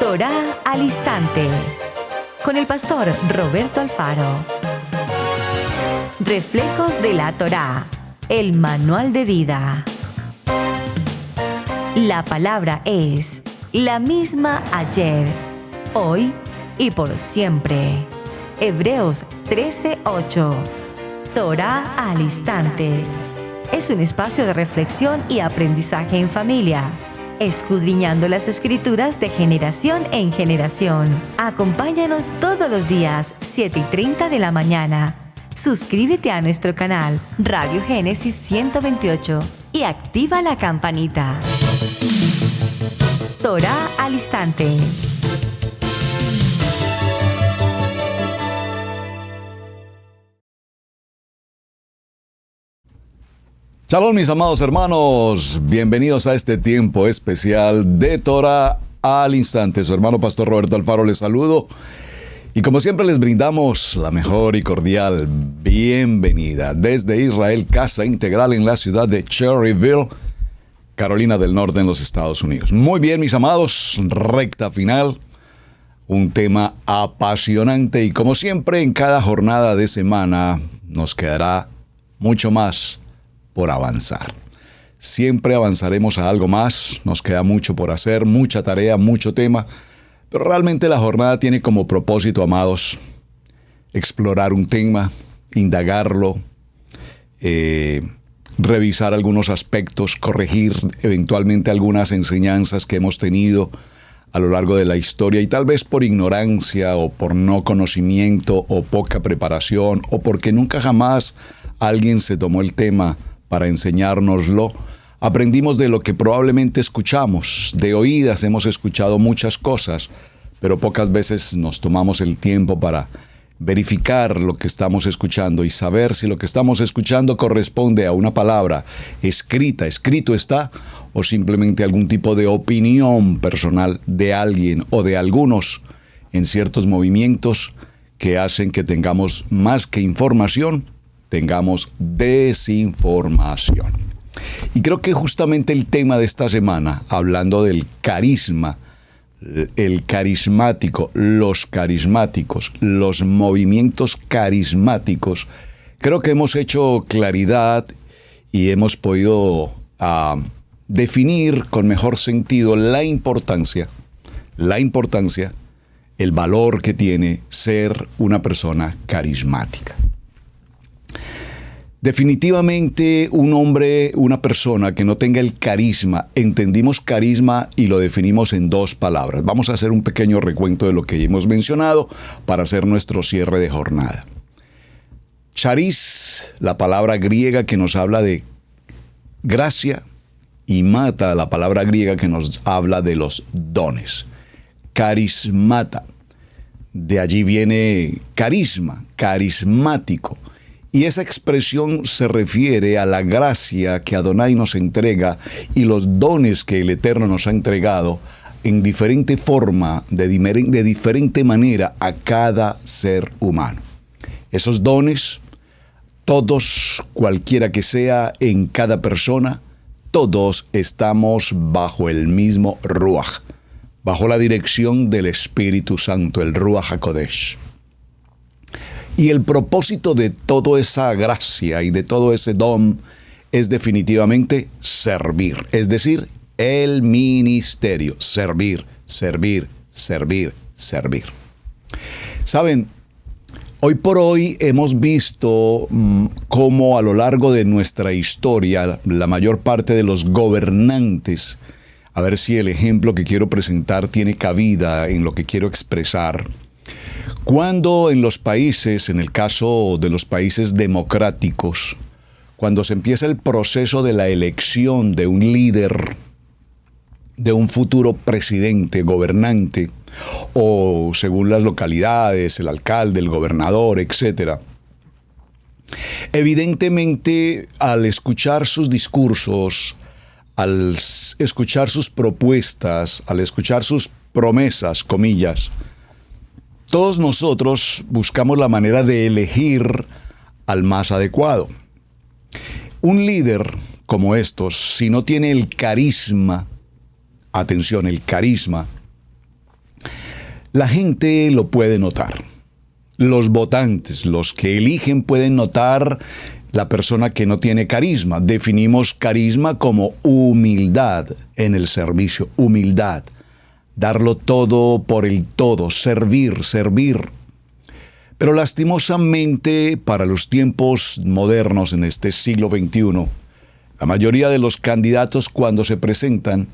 Torá al Instante, con el pastor Roberto Alfaro. Reflejos de la Torá, el manual de vida. La palabra es la misma ayer, hoy y por siempre. Hebreos 13:8. Torá al Instante. Es un espacio de reflexión y aprendizaje en familia, escudriñando las Escrituras de generación en generación. Acompáñanos todos los días, 7:30 de la mañana. Suscríbete a nuestro canal Radio Génesis 128 y activa la campanita. Torá al Instante. Shalom, mis amados hermanos, bienvenidos a este tiempo especial de Torá al Instante. Su hermano pastor Roberto Alfaro les saludo y como siempre les brindamos la mejor y cordial bienvenida desde Israel, Casa Integral en la ciudad de Cherryville, Carolina del Norte en los Estados Unidos. Muy bien, mis amados, recta final, un tema apasionante y como siempre en cada jornada de semana nos quedará mucho más por avanzar. Siempre avanzaremos a algo más, nos queda mucho por hacer, mucha tarea, mucho tema, pero realmente la jornada tiene como propósito, amados, explorar un tema, indagarlo, revisar algunos aspectos, corregir eventualmente algunas enseñanzas que hemos tenido a lo largo de la historia y tal vez por ignorancia o por no conocimiento o poca preparación o porque nunca jamás alguien se tomó el tema para enseñárnoslo, aprendimos de lo que probablemente escuchamos. De oídas hemos escuchado muchas cosas, pero pocas veces nos tomamos el tiempo para verificar lo que estamos escuchando y saber si lo que estamos escuchando corresponde a una palabra escrito está, o simplemente algún tipo de opinión personal de alguien o de algunos en ciertos movimientos que hacen que tengamos más que información, tengamos desinformación. Y creo que justamente el tema de esta semana, hablando del carisma, el carismático, los carismáticos, los movimientos carismáticos, creo que hemos hecho claridad y hemos podido definir con mejor sentido la importancia, el valor que tiene ser una persona carismática. Definitivamente un hombre, una persona que no tenga el carisma, entendimos carisma y lo definimos en dos palabras. Vamos a hacer un pequeño recuento de lo que hemos mencionado para hacer nuestro cierre de jornada. Charis, la palabra griega que nos habla de gracia, y mata, la palabra griega que nos habla de los dones. Carismata, de allí viene carisma, carismático. Y esa expresión se refiere a la gracia que Adonai nos entrega y los dones que el Eterno nos ha entregado en diferente forma, de diferente manera a cada ser humano. Esos dones, todos, cualquiera que sea, en cada persona, todos estamos bajo el mismo Ruach, bajo la dirección del Espíritu Santo, el Ruach HaKodesh. Y el propósito de toda esa gracia y de todo ese don es definitivamente servir. Es decir, el ministerio. Servir, servir, servir, servir. Saben, hoy por hoy hemos visto cómo a lo largo de nuestra historia, la mayor parte de los gobernantes, a ver si el ejemplo que quiero presentar tiene cabida en lo que quiero expresar. Cuando en los países, en el caso de los países democráticos, cuando se empieza el proceso de la elección de un líder, de un futuro presidente, gobernante, o según las localidades, el alcalde, el gobernador, etc. Evidentemente, al escuchar sus discursos, al escuchar sus propuestas, al escuchar sus promesas, comillas, todos nosotros buscamos la manera de elegir al más adecuado. Un líder como estos, si no tiene el carisma, atención, el carisma, La gente lo puede notar. Los votantes, los que eligen, pueden notar la persona que no tiene carisma. Definimos carisma como humildad en el servicio, humildad. Darlo todo por el todo, servir. Pero lastimosamente, para los tiempos modernos en este siglo XXI, la mayoría de los candidatos cuando se presentan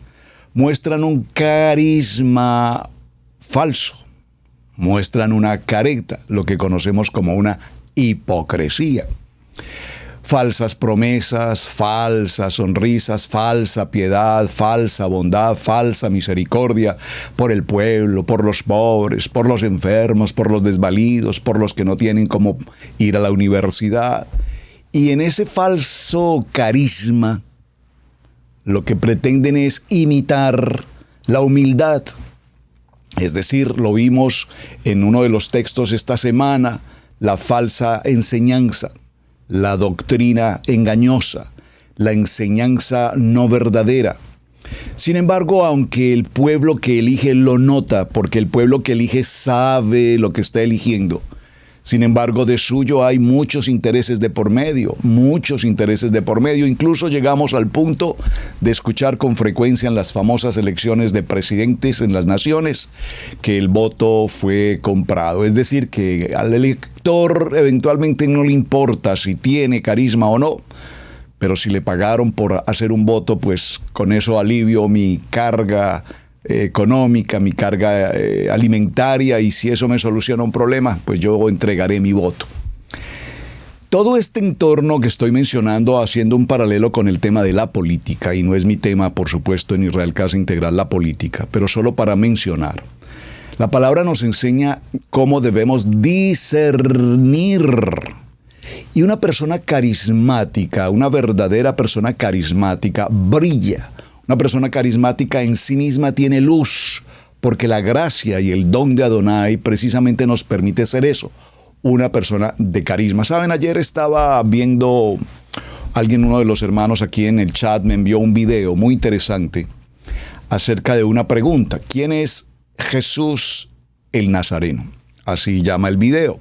muestran un carisma falso, muestran una careta, lo que conocemos como una hipocresía. Falsas promesas, falsas sonrisas, falsa piedad, falsa bondad, falsa misericordia por el pueblo, por los pobres, por los enfermos, por los desvalidos, por los que no tienen cómo ir a la universidad. Y en ese falso carisma, lo que pretenden es imitar la humildad. Es decir, lo vimos en uno de los textos esta semana, la falsa enseñanza, la doctrina engañosa, la enseñanza no verdadera. Sin embargo, aunque el pueblo que elige lo nota, porque el pueblo que elige sabe lo que está eligiendo, sin embargo, de suyo hay muchos intereses de por medio, Incluso llegamos al punto de escuchar con frecuencia en las famosas elecciones de presidentes en las naciones que el voto fue comprado. Es decir, que al elector eventualmente no le importa si tiene carisma o no, pero si le pagaron por hacer un voto, pues con eso alivio mi carga económica, mi carga alimentaria, y si eso me soluciona un problema, pues yo entregaré mi voto. Todo este entorno que estoy mencionando, haciendo un paralelo con el tema de la política, y no es mi tema, por supuesto, en Israel Casa Integral, la política, pero solo para mencionar. La palabra nos enseña cómo debemos discernir. Y una persona carismática, una verdadera persona carismática, brilla. Una persona carismática en sí misma tiene luz, porque la gracia y el don de Adonai precisamente nos permite ser eso, una persona de carisma. Saben, ayer estaba viendo, uno de los hermanos aquí en el chat me envió un video muy interesante acerca de una pregunta. ¿Quién es Jesús el Nazareno? Así llama el video.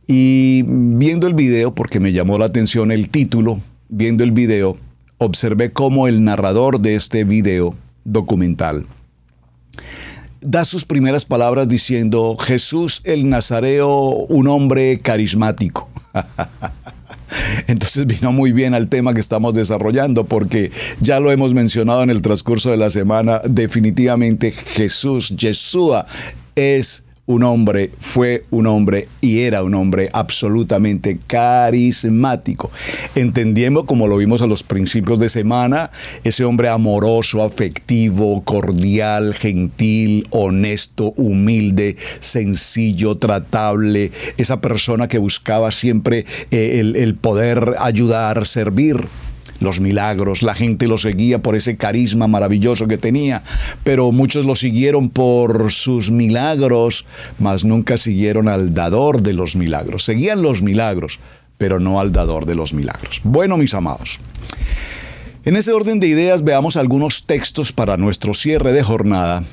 Y viendo el video, porque me llamó la atención el título, viendo el video, observé cómo el narrador de este video documental da sus primeras palabras diciendo: Jesús el Nazareo, un hombre carismático. Entonces vino muy bien al tema que estamos desarrollando, porque ya lo hemos mencionado en el transcurso de la semana. Definitivamente Jesús, Yeshua, es un hombre, fue un hombre y era un hombre absolutamente carismático. Entendiendo, como lo vimos a los principios de semana, ese hombre amoroso, afectivo, cordial, gentil, honesto, humilde, sencillo, tratable. Esa persona que buscaba siempre el poder ayudar, servir. Los milagros, la gente lo seguía por ese carisma maravilloso que tenía, pero muchos lo siguieron por sus milagros, mas nunca siguieron al dador de los milagros. Seguían los milagros, pero no al dador de los milagros. Bueno, mis amados, en ese orden de ideas veamos algunos textos para nuestro cierre de jornada,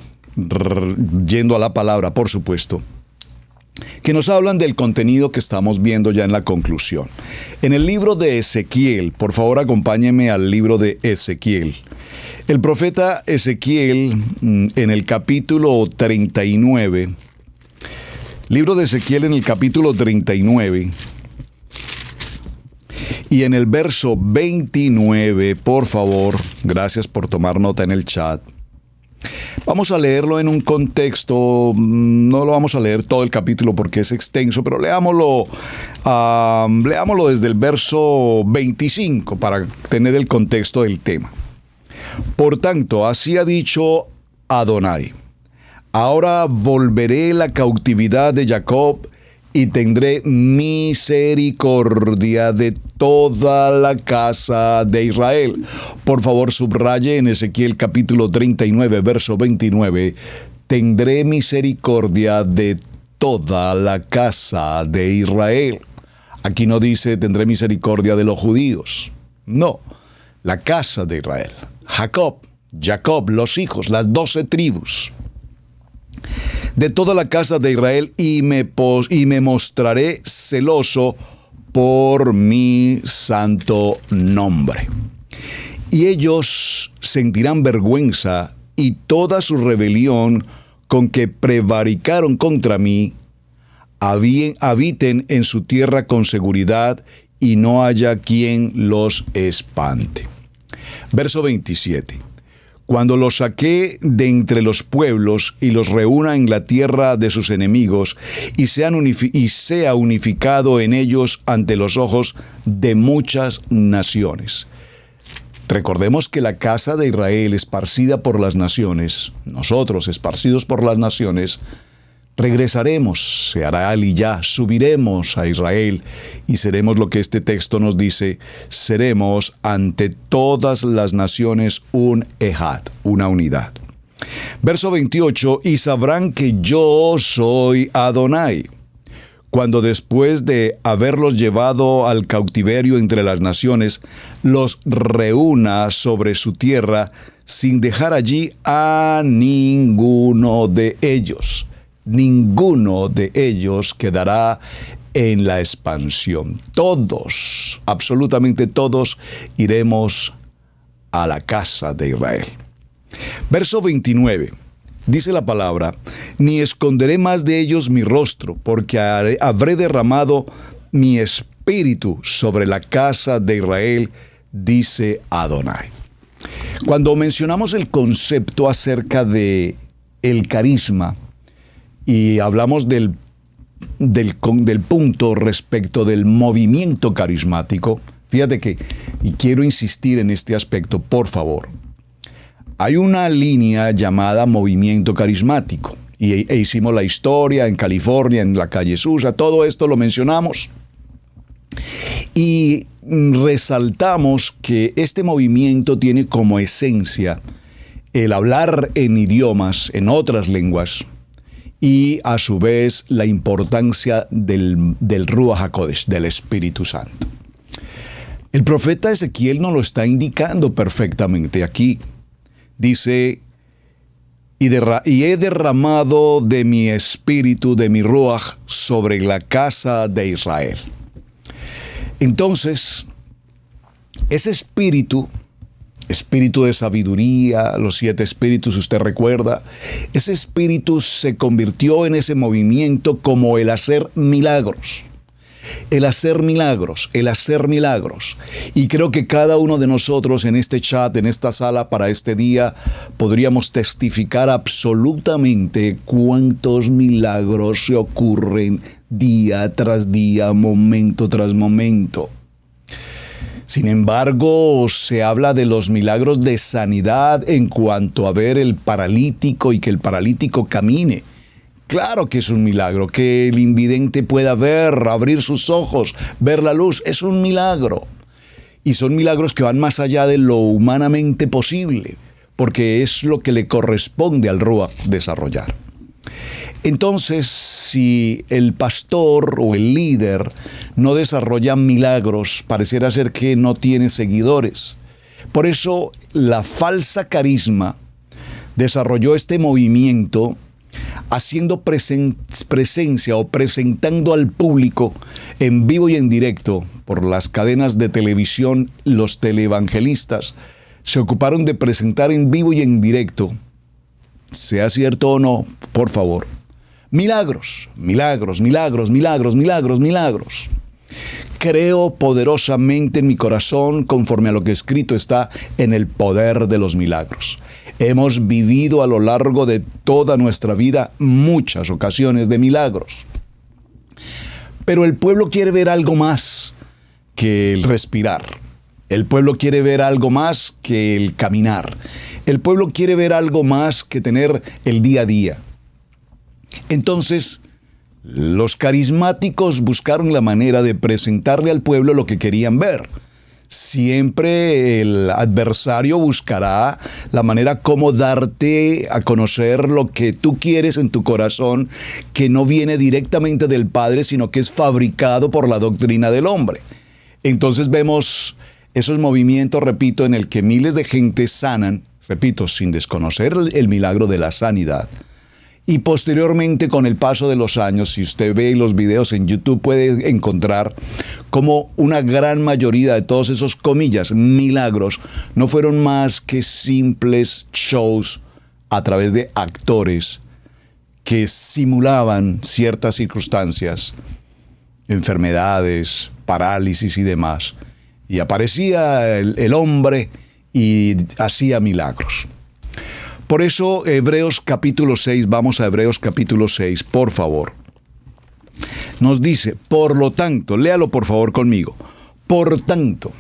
yendo a la palabra, por supuesto, que nos hablan del contenido que estamos viendo ya en la conclusión. En el libro de Ezequiel, por favor acompáñenme al libro de Ezequiel. El profeta Ezequiel, en el capítulo 39, libro de Ezequiel en el capítulo 39, y en el verso 29, por favor, gracias por tomar nota en el chat. Vamos a leerlo en un contexto, no lo vamos a leer todo el capítulo porque es extenso, pero leámoslo desde el verso 25 para tener el contexto del tema. Por tanto, así ha dicho Adonai: ahora volveré la cautividad de Jacob y tendré misericordia de toda la casa de Israel. Por favor, subraye en Ezequiel capítulo 39, verso 29, tendré misericordia de toda la casa de Israel. Aquí no dice tendré misericordia de los judíos. No, la casa de Israel. Jacob, los hijos, las 12 tribus. de toda la casa de Israel y me mostraré celoso por mi santo nombre. Y ellos sentirán vergüenza y toda su rebelión con que prevaricaron contra mí, habiten en su tierra con seguridad y no haya quien los espante. Verso 27. Cuando los saqué de entre los pueblos y los reúna en la tierra de sus enemigos y sea unificado en ellos ante los ojos de muchas naciones. Recordemos que la casa de Israel esparcida por las naciones, nosotros esparcidos por las naciones, regresaremos, se hará aliyá, subiremos a Israel y seremos lo que este texto nos dice, seremos ante todas las naciones un ejad, una unidad. Verso 28, y sabrán que yo soy Adonai, cuando después de haberlos llevado al cautiverio entre las naciones, los reúna sobre su tierra sin dejar allí a ninguno de ellos. Ninguno de ellos quedará en la expansión. Todos, absolutamente todos, iremos a la casa de Israel. Verso 29. Dice la palabra, ni esconderé más de ellos mi rostro, porque habré derramado mi espíritu sobre la casa de Israel, dice Adonai. Cuando mencionamos el concepto acerca de el carisma, y hablamos del punto respecto del movimiento carismático, fíjate que, y quiero insistir en este aspecto, por favor, hay una línea llamada movimiento carismático, e hicimos la historia en California, en la calle Susa, todo esto lo mencionamos, y resaltamos que este movimiento tiene como esencia el hablar en idiomas, en otras lenguas, y a su vez la importancia del Ruach HaKodesh, del Espíritu Santo. El profeta Ezequiel nos lo está indicando perfectamente aquí. Dice, y he derramado de mi espíritu, de mi Ruach, sobre la casa de Israel. Entonces, ese espíritu de sabiduría, los 7 espíritus, usted recuerda, ese espíritu se convirtió en ese movimiento como el hacer milagros. El hacer milagros, el hacer milagros. Y creo que cada uno de nosotros en este chat, en esta sala para este día, podríamos testificar absolutamente cuántos milagros se ocurren día tras día, momento tras momento. Sin embargo, se habla de los milagros de sanidad en cuanto a ver el paralítico y que el paralítico camine. Claro que es un milagro, que el invidente pueda ver, abrir sus ojos, ver la luz, es un milagro. Y son milagros que van más allá de lo humanamente posible, porque es lo que le corresponde al Ruach desarrollar. Entonces, si el pastor o el líder no desarrolla milagros, pareciera ser que no tiene seguidores. Por eso, la falsa carisma desarrolló este movimiento haciendo presencia o presentando al público en vivo y en directo por las cadenas de televisión. Los televangelistas se ocuparon de presentar en vivo y en directo, sea cierto o no, por favor, milagros, milagros, milagros, milagros, milagros, milagros. Creo poderosamente en mi corazón, conforme a lo que escrito está, en el poder de los milagros. Hemos vivido a lo largo de toda nuestra vida muchas ocasiones de milagros. Pero el pueblo quiere ver algo más que el respirar. El pueblo quiere ver algo más que el caminar. El pueblo quiere ver algo más que tener el día a día. Entonces, los carismáticos buscaron la manera de presentarle al pueblo lo que querían ver. Siempre el adversario buscará la manera como darte a conocer lo que tú quieres en tu corazón, que no viene directamente del Padre, sino que es fabricado por la doctrina del hombre. Entonces vemos esos movimientos, repito, en el que miles de gente sanan, repito, sin desconocer el milagro de la sanidad. Y posteriormente, con el paso de los años, si usted ve los videos en YouTube, puede encontrar como una gran mayoría de todos esos, comillas, milagros, no fueron más que simples shows a través de actores que simulaban ciertas circunstancias, enfermedades, parálisis y demás. Y aparecía el hombre y hacía milagros. Por eso, Hebreos capítulo 6, vamos a Hebreos capítulo 6, por favor. Nos dice, por lo tanto, léalo por favor conmigo. Por tanto,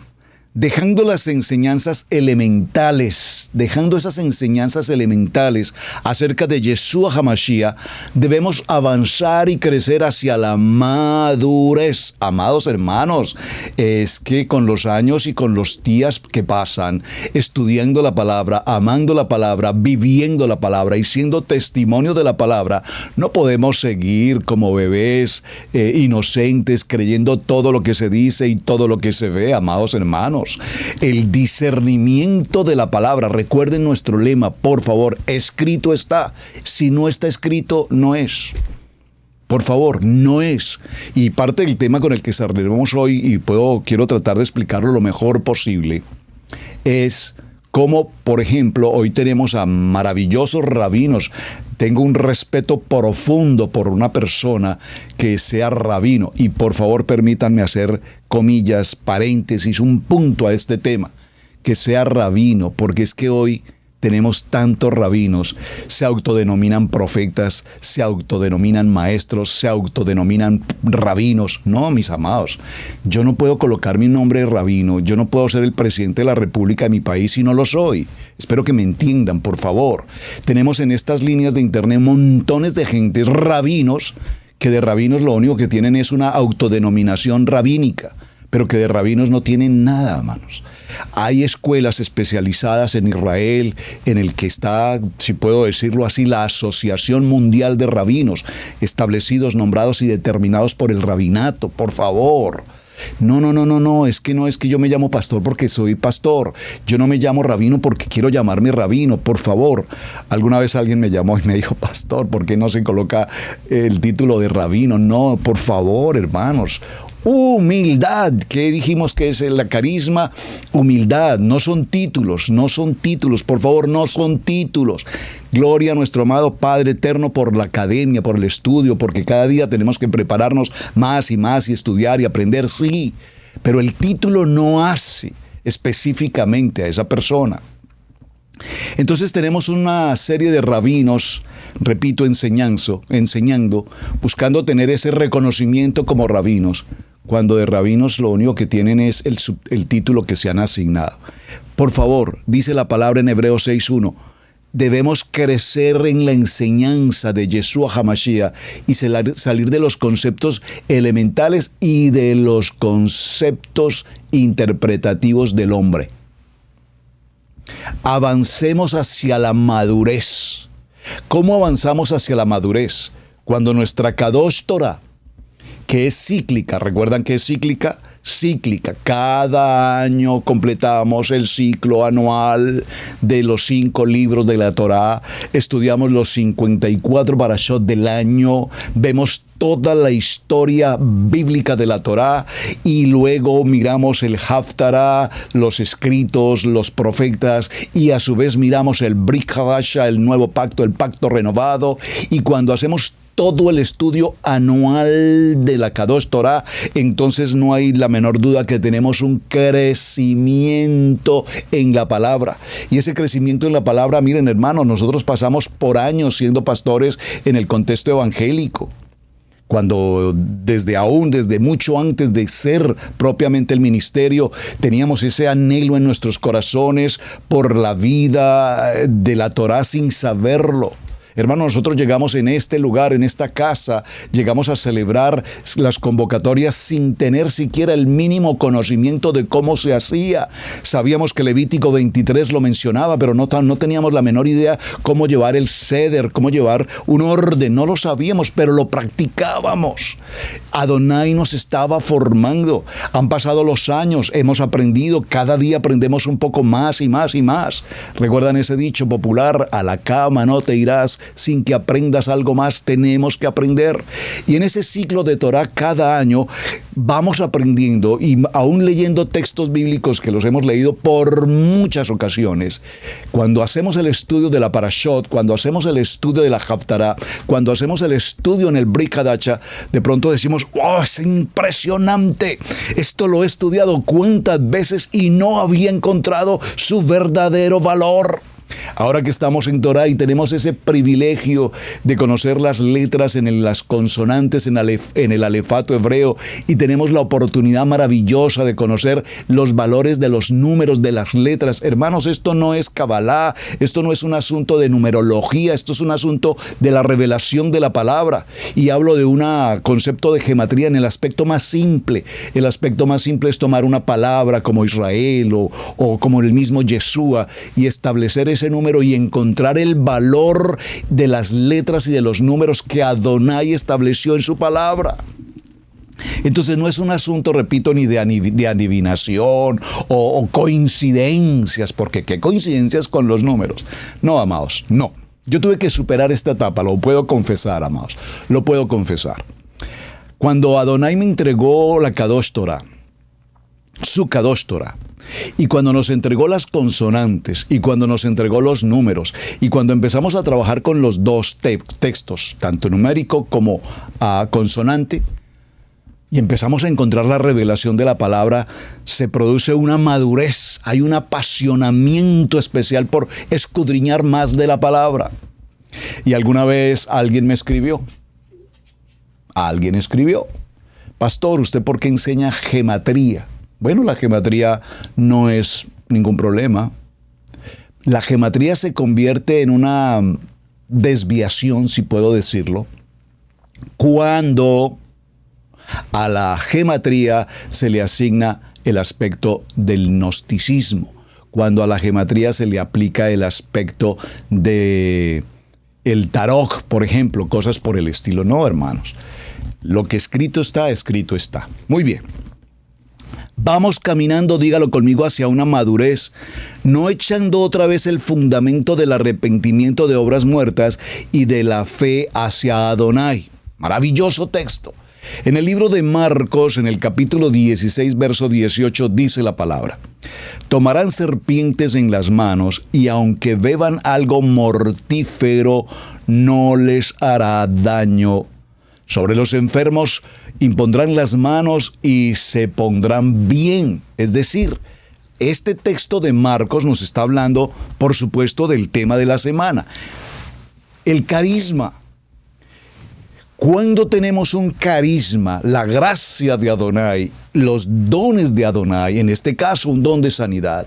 dejando las enseñanzas elementales, dejando esas enseñanzas elementales acerca de Yeshua HaMashiach, debemos avanzar y crecer hacia la madurez. Amados hermanos, es que con los años y con los días que pasan, estudiando la palabra, amando la palabra, viviendo la palabra y siendo testimonio de la palabra, no podemos seguir como bebés inocentes, creyendo todo lo que se dice y todo lo que se ve, amados hermanos. El discernimiento de la palabra, recuerden nuestro lema, por favor, escrito está. Si no está escrito, no es. Por favor, no es. Y parte del tema con el que cerraremos hoy, y quiero tratar de explicarlo lo mejor posible, es cómo, por ejemplo, hoy tenemos a maravillosos rabinos. Tengo un respeto profundo por una persona que sea rabino. Y por favor, permítanme hacer comillas, paréntesis, un punto a este tema. Que sea rabino, porque es que hoy tenemos tantos rabinos, se autodenominan profetas, se autodenominan maestros, se autodenominan rabinos. No, mis amados, yo no puedo colocar mi nombre de rabino, yo no puedo ser el presidente de la República de mi país si no lo soy. Espero que me entiendan, por favor. Tenemos en estas líneas de internet montones de gente, rabinos, que de rabinos lo único que tienen es una autodenominación rabínica, pero que de rabinos no tienen nada, hermanos. Hay escuelas especializadas en Israel, en el que está, si puedo decirlo así, la Asociación Mundial de Rabinos, establecidos, nombrados y determinados por el rabinato, por favor. No, es que yo me llamo pastor porque soy pastor. Yo no me llamo rabino porque quiero llamarme rabino, por favor. Alguna vez alguien me llamó y me dijo, pastor, ¿por qué no se coloca el título de rabino? No, por favor, hermanos. Humildad, ¿qué dijimos que es la carisma? Humildad, no son títulos, por favor, no son títulos. Gloria a nuestro amado Padre Eterno por la academia, por el estudio, porque cada día tenemos que prepararnos más y estudiar y aprender, sí, pero el título no hace específicamente a esa persona. Entonces tenemos una serie de rabinos, repito, enseñando, buscando tener ese reconocimiento como rabinos, cuando de rabinos lo único que tienen es el título que se han asignado. Por favor, dice la palabra en Hebreos 6:1, debemos crecer en la enseñanza de Yeshua HaMashiach y salir de los conceptos elementales y de los conceptos interpretativos del hombre. Avancemos hacia la madurez. ¿Cómo avanzamos hacia la madurez? Cuando nuestra Kadosh Torah, que es cíclica, ¿recuerdan que es cíclica? Cíclica. Cada año completamos el ciclo anual de los 5 libros de la Torá, estudiamos los 54 parashot del año, vemos toda la historia bíblica de la Torá y luego miramos el Haftarah, los escritos, los profetas y a su vez miramos el Brit Hadasha, el nuevo pacto, el pacto renovado, y cuando hacemos todo el estudio anual de la Kadosh Torah, entonces no hay la menor duda que tenemos un crecimiento en la palabra. Y ese crecimiento en la palabra, miren hermanos, nosotros pasamos por años siendo pastores en el contexto evangélico. Cuando desde mucho antes de ser propiamente el ministerio, teníamos ese anhelo en nuestros corazones por la vida de la Torá sin saberlo. Hermano, nosotros llegamos en este lugar, en esta casa, llegamos a celebrar las convocatorias sin tener siquiera el mínimo conocimiento de cómo se hacía. Sabíamos que Levítico 23 lo mencionaba, pero no teníamos la menor idea cómo llevar el seder, cómo llevar un orden. No lo sabíamos, pero lo practicábamos. Adonai nos estaba formando. Han pasado los años, hemos aprendido, cada día aprendemos un poco más y más y más. ¿Recuerdan ese dicho popular? A la cama no te irás sin que aprendas algo más. Tenemos que aprender. Y en ese ciclo de Torah cada año vamos aprendiendo, y aún leyendo textos bíblicos que los hemos leído por muchas ocasiones. Cuando hacemos el estudio de la Parashot, cuando hacemos el estudio de la Haftarah, cuando hacemos el estudio en el Brit Hadacha, de pronto decimos, ¡oh, es impresionante! Esto lo he estudiado cuántas veces y no había encontrado su verdadero valor. Ahora que estamos en Torah y tenemos ese privilegio de conocer las letras en las consonantes en el alefato hebreo, y tenemos la oportunidad maravillosa de conocer los valores de los números de las letras. Hermanos, esto no es Kabbalah, esto no es un asunto de numerología, esto es un asunto de la revelación de la palabra. Y hablo de un concepto de gematría en el aspecto más simple. El aspecto más simple es tomar una palabra como Israel o como el mismo Yeshua y establecer ese número y encontrar el valor de las letras y de los números que Adonai estableció en su palabra. Entonces no es un asunto, repito, ni de adivinación o coincidencias, porque ¿qué coincidencias con los números? No, amados, no. Yo tuve que superar esta etapa, lo puedo confesar, amados, lo puedo confesar. Cuando Adonai me entregó la Kadosh Torah, su Kadosh Torah, y cuando nos entregó las consonantes, y cuando nos entregó los números, y cuando empezamos a trabajar con los dos textos, tanto numérico como consonante, y empezamos a encontrar la revelación de la palabra, se produce una madurez, hay un apasionamiento especial por escudriñar más de la palabra. Y alguna vez alguien me escribió, pastor, ¿usted por qué enseña gematría? Bueno, la gematría no es ningún problema. La gematría se convierte en una desviación, si puedo decirlo, cuando a la gematría se le asigna el aspecto del gnosticismo, cuando a la gematría se le aplica el aspecto de el tarot, por ejemplo, cosas por el estilo. No, hermanos. Lo que escrito está, escrito está. Muy bien. Vamos caminando, dígalo conmigo, hacia una madurez, no echando otra vez el fundamento del arrepentimiento de obras muertas y de la fe hacia Adonai. Maravilloso texto. En el libro de Marcos, en el capítulo 16, verso 18, dice la palabra: tomarán serpientes en las manos y aunque beban algo mortífero, no les hará daño. Sobre los enfermos impondrán las manos y se pondrán bien. Es decir, este texto de Marcos nos está hablando, por supuesto, del tema de la semana. El carisma. Cuando tenemos un carisma, la gracia de Adonai, los dones de Adonai, en este caso un don de sanidad,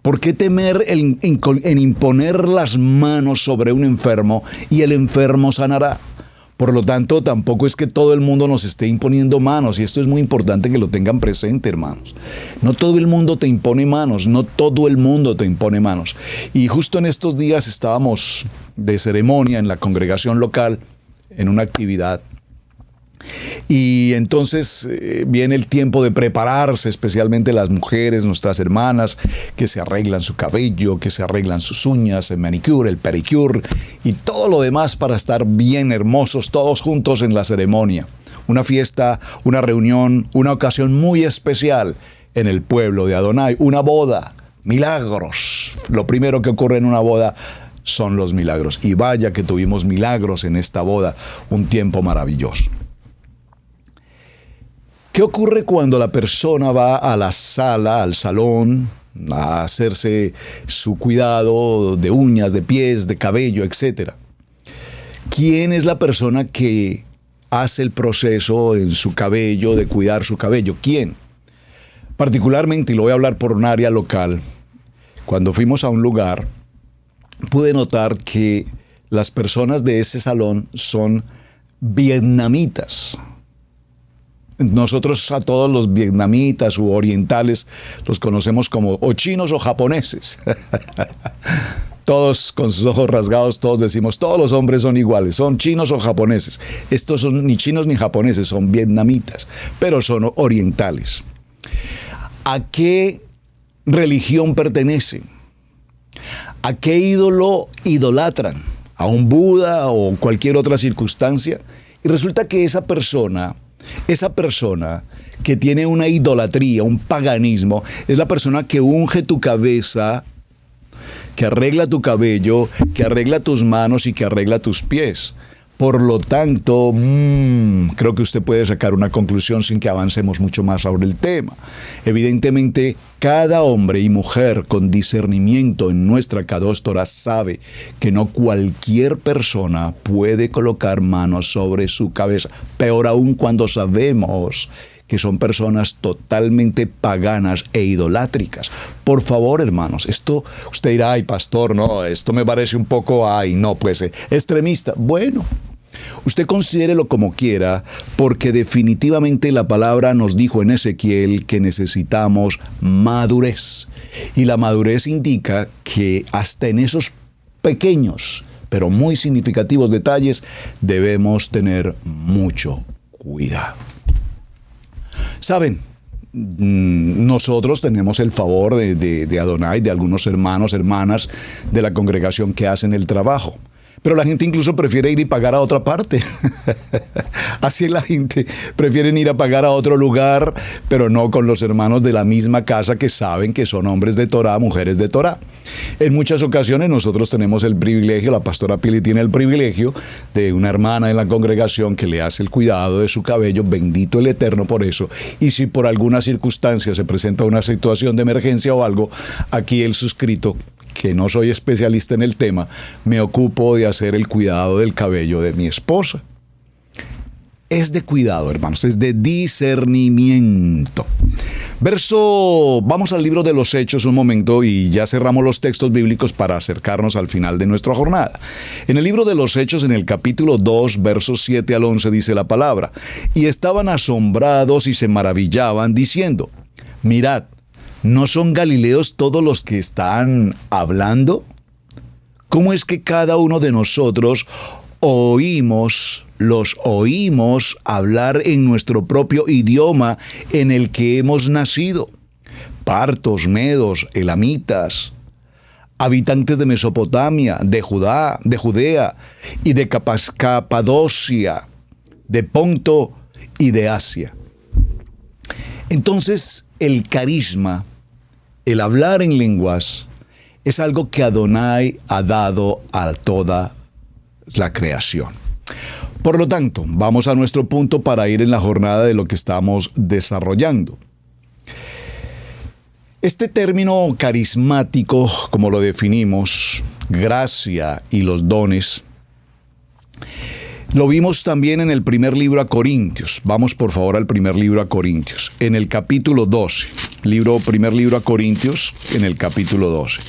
¿por qué temer en imponer las manos sobre un enfermo y el enfermo sanará? Por lo tanto, tampoco es que todo el mundo nos esté imponiendo manos, y esto es muy importante que lo tengan presente, hermanos. No todo el mundo te impone manos, no todo el mundo te impone manos. Y justo en estos días estábamos de ceremonia en la congregación local, en una actividad. Y entonces viene el tiempo de prepararse, especialmente las mujeres, nuestras hermanas, que se arreglan su cabello, que se arreglan sus uñas, el manicure, el pedicure y todo lo demás para estar bien hermosos todos juntos en la ceremonia. Una fiesta, una reunión, una ocasión muy especial en el pueblo de Adonai, una boda, milagros. Lo primero que ocurre en una boda son los milagros. Y vaya que tuvimos milagros en esta boda, un tiempo maravilloso. ¿Qué ocurre cuando la persona va a la sala, al salón, a hacerse su cuidado de uñas, de pies, de cabello, etcétera? ¿Quién es la persona que hace el proceso en su cabello, de cuidar su cabello? ¿Quién? Particularmente, y lo voy a hablar por un área local, cuando fuimos a un lugar, pude notar que las personas de ese salón son vietnamitas. Nosotros a todos los vietnamitas u orientales los conocemos como o chinos o japoneses. Todos con sus ojos rasgados, todos decimos, todos los hombres son iguales, son chinos o japoneses. Estos son ni chinos ni japoneses, son vietnamitas, pero son orientales. ¿A qué religión pertenecen? ¿A qué ídolo idolatran? ¿A un Buda o cualquier otra circunstancia? Y resulta que esa persona que tiene una idolatría, un paganismo, es la persona que unge tu cabeza, que arregla tu cabello, que arregla tus manos y que arregla tus pies. Por lo tanto, creo que usted puede sacar una conclusión sin que avancemos mucho más sobre el tema. Evidentemente, cada hombre y mujer con discernimiento en nuestra Kadosh Torah sabe que no cualquier persona puede colocar manos sobre su cabeza. Peor aún cuando sabemos que son personas totalmente paganas e idolátricas. Por favor, hermanos, esto usted dirá, ay, pastor, no, esto me parece un poco, pues extremista. Bueno, usted considérelo como quiera, porque definitivamente la palabra nos dijo en Ezequiel que necesitamos madurez. Y la madurez indica que hasta en esos pequeños, pero muy significativos detalles, debemos tener mucho cuidado. Saben, nosotros tenemos el favor de Adonai, de algunos hermanos, hermanas de la congregación que hacen el trabajo. Pero la gente incluso prefiere ir y pagar a otra parte. Así la gente prefiere ir a pagar a otro lugar, pero no con los hermanos de la misma casa que saben que son hombres de Torah, mujeres de Torah. En muchas ocasiones nosotros tenemos el privilegio, la pastora Pili tiene el privilegio de una hermana en la congregación que le hace el cuidado de su cabello, bendito el Eterno por eso. Y si por alguna circunstancia se presenta una situación de emergencia o algo, aquí el suscrito, que no soy especialista en el tema, me ocupo de hacer el cuidado del cabello de mi esposa. Es de cuidado, hermanos, es de discernimiento. Vamos al libro de los Hechos un momento y ya cerramos los textos bíblicos para acercarnos al final de nuestra jornada. En el libro de los Hechos, en el capítulo 2, versos 7 al 11, dice la palabra: y estaban asombrados y se maravillaban, diciendo: mirad, ¿no son galileos todos los que están hablando? ¿Cómo es que cada uno de nosotros los oímos hablar en nuestro propio idioma en el que hemos nacido? Partos, medos, elamitas, habitantes de Mesopotamia, de Judea y de Capadocia, de Ponto y de Asia. Entonces, el carisma, el hablar en lenguas, es algo que Adonai ha dado a toda la creación. Por lo tanto, vamos a nuestro punto para ir en la jornada de lo que estamos desarrollando. Este término carismático, como lo definimos, gracia y los dones, lo vimos también en el primer libro a Corintios. Vamos por favor al primer libro a Corintios, en el capítulo 12. Primer libro a Corintios, en el capítulo 12.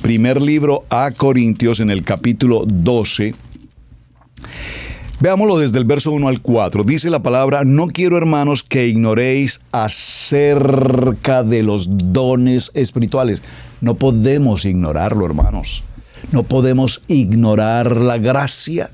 Primer libro a Corintios, en el capítulo 12. Veámoslo desde el verso 1 al 4. Dice la palabra: no quiero, hermanos, que ignoréis acerca de los dones espirituales. No podemos ignorarlo, hermanos. No podemos ignorar la gracia.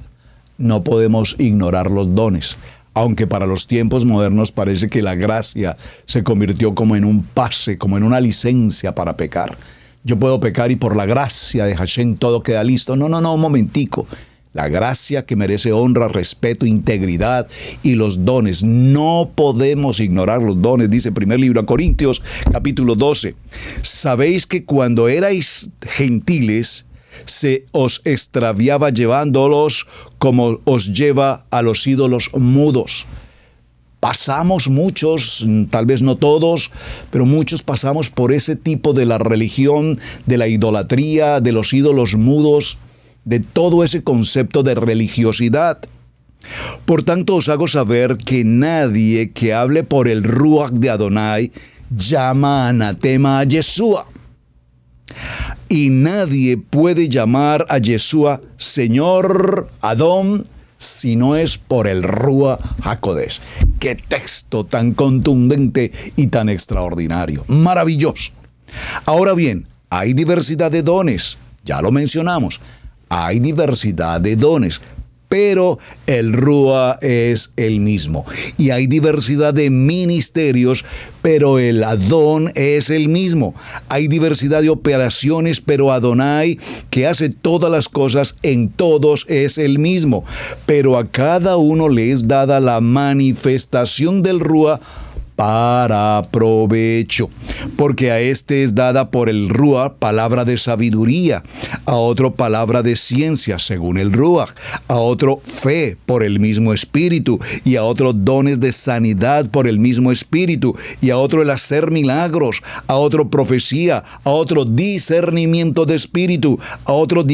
No podemos ignorar los dones, aunque para los tiempos modernos parece que la gracia se convirtió como en un pase, como en una licencia para pecar. Yo puedo pecar y por la gracia de Hashem todo queda listo. No, un momentico. La gracia que merece honra, respeto, integridad y los dones. No podemos ignorar los dones, dice el primer libro a Corintios, capítulo 12. Sabéis que cuando erais gentiles, se os extraviaba llevándolos como os lleva a los ídolos mudos. Pasamos muchos, tal vez no todos, pero muchos pasamos por ese tipo de la religión, de la idolatría, de los ídolos mudos, de todo ese concepto de religiosidad. Por tanto, os hago saber que nadie que hable por el Ruach de Adonai llama anatema a Yeshua. Y nadie puede llamar a Yeshua Señor Adón si no es por el Ruach HaKodesh. ¡Qué texto tan contundente y tan extraordinario! ¡Maravilloso! Ahora bien, hay diversidad de dones, ya lo mencionamos. Hay diversidad de dones, pero el Rúa es el mismo. Y hay diversidad de ministerios, pero el Adón es el mismo. Hay diversidad de operaciones, pero Adonai, que hace todas las cosas en todos, es el mismo. Pero a cada uno le es dada la manifestación del Rúa para provecho, porque a este es dada por el Ruach palabra de sabiduría, a otro palabra de ciencia según el Ruach, a otro fe por el mismo Espíritu, y a otro dones de sanidad por el mismo Espíritu, y a otro el hacer milagros, a otro profecía, a otro discernimiento de espíritu, a otro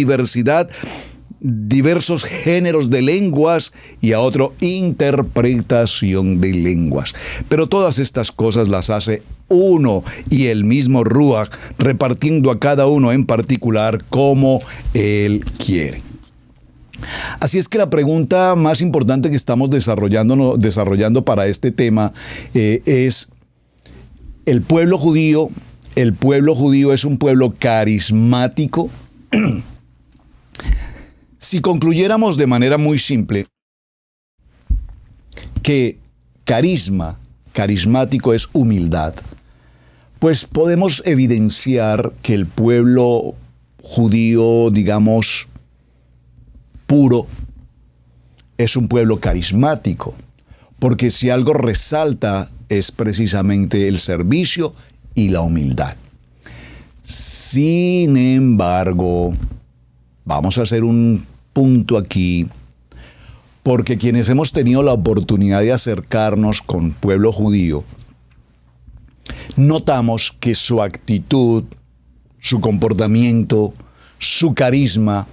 diversos géneros de lenguas y a otro interpretación de lenguas. Pero todas estas cosas las hace uno y el mismo Ruach, repartiendo a cada uno en particular como Él quiere. Así es que la pregunta más importante que estamos desarrollando para este tema es: ¿el pueblo judío es un pueblo carismático? Si concluyéramos de manera muy simple que carismático es humildad, pues podemos evidenciar que el pueblo judío, digamos, puro, es un pueblo carismático, porque si algo resalta es precisamente el servicio y la humildad. Sin embargo, vamos a hacer un punto aquí, porque quienes hemos tenido la oportunidad de acercarnos con pueblo judío, notamos que su actitud, su comportamiento, su carisma,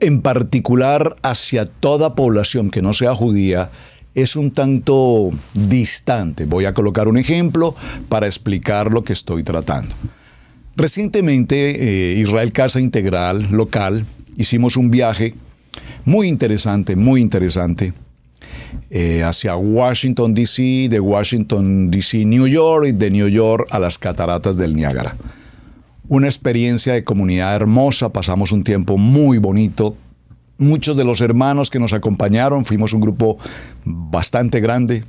en particular hacia toda población que no sea judía, es un tanto distante. Voy a colocar un ejemplo para explicar lo que estoy tratando. Recientemente, Israel Casa Integral local, hicimos un viaje muy interesante, hacia Washington, D.C., de Washington, D.C., New York, y de New York a las cataratas del Niágara. Una experiencia de comunidad hermosa, pasamos un tiempo muy bonito. Muchos de los hermanos que nos acompañaron, fuimos un grupo bastante grande.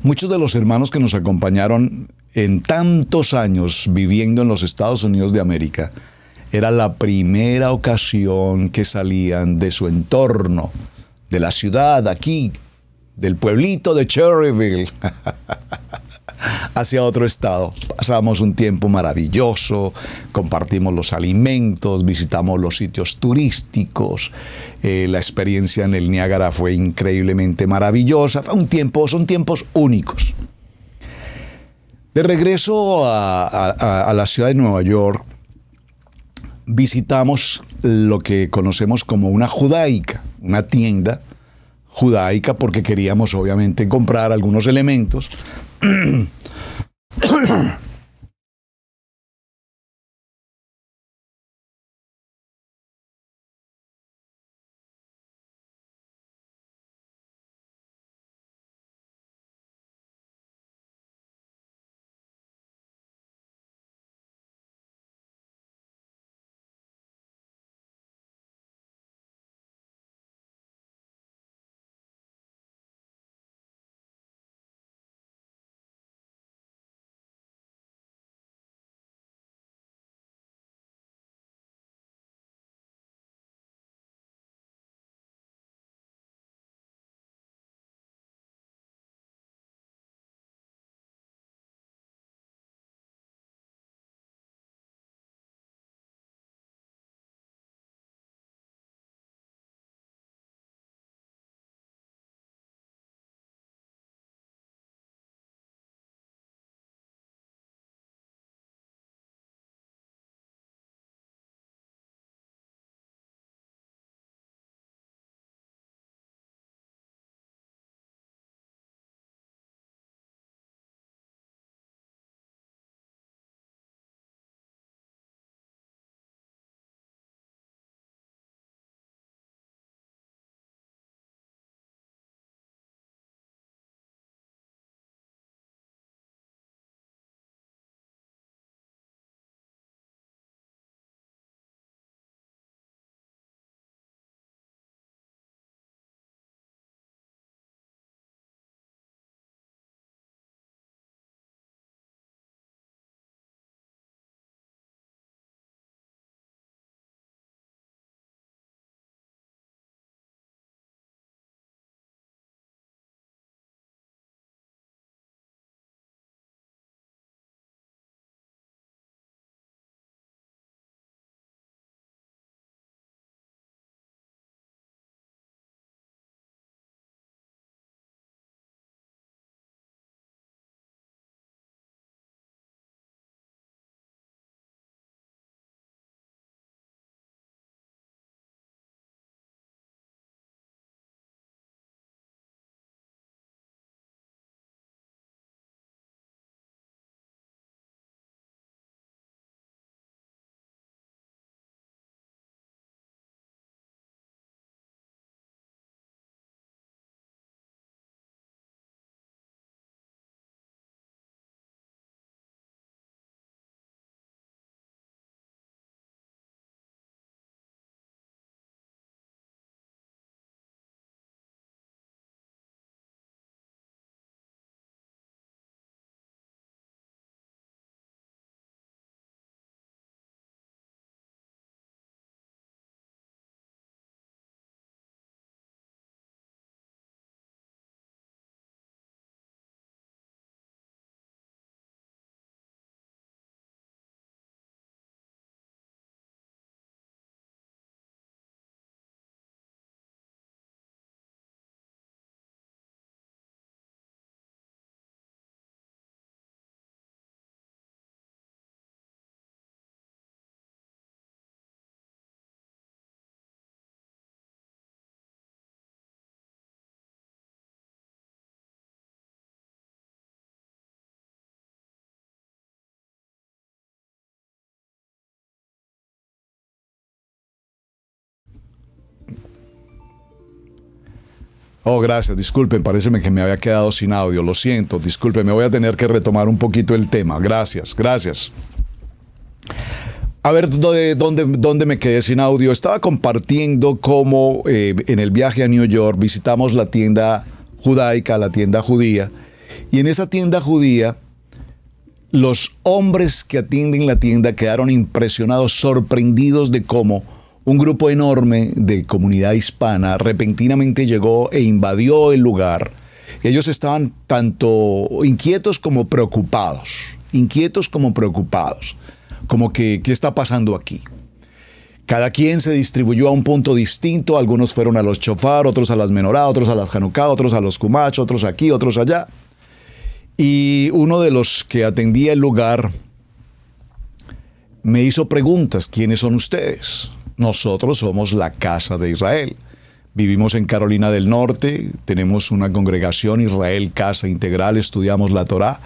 Muchos de los hermanos que nos acompañaron en tantos años viviendo en los Estados Unidos de América, era la primera ocasión que salían de su entorno, de la ciudad aquí, del pueblito de Cherryville, hacia otro estado. Pasamos un tiempo maravilloso, compartimos los alimentos, visitamos los sitios turísticos. La experiencia en el Niágara fue increíblemente maravillosa. Son tiempos únicos. De regreso a la ciudad de Nueva York, visitamos lo que conocemos como una judaica, una tienda judaica, porque queríamos obviamente comprar algunos elementos Oh, gracias, disculpen, parece que me había quedado sin audio, lo siento, disculpen, me voy a tener que retomar un poquito el tema. Gracias. A ver, ¿dónde me quedé sin audio? Estaba compartiendo cómo en el viaje a New York visitamos la tienda judaica, la tienda judía, y en esa tienda judía los hombres que atienden la tienda quedaron impresionados, sorprendidos de cómo un grupo enorme de comunidad hispana repentinamente llegó e invadió el lugar. Ellos estaban tanto inquietos como preocupados, como que, ¿qué está pasando aquí? Cada quien se distribuyó a un punto distinto, algunos fueron a los shofar, otros a las menorá, otros a las hanukkah, otros a los kumach, otros aquí, otros allá. Y uno de los que atendía el lugar me hizo preguntas, ¿quiénes son ustedes? Nosotros somos la Casa de Israel. Vivimos en Carolina del Norte, tenemos una congregación Israel Casa Integral, estudiamos la Torá,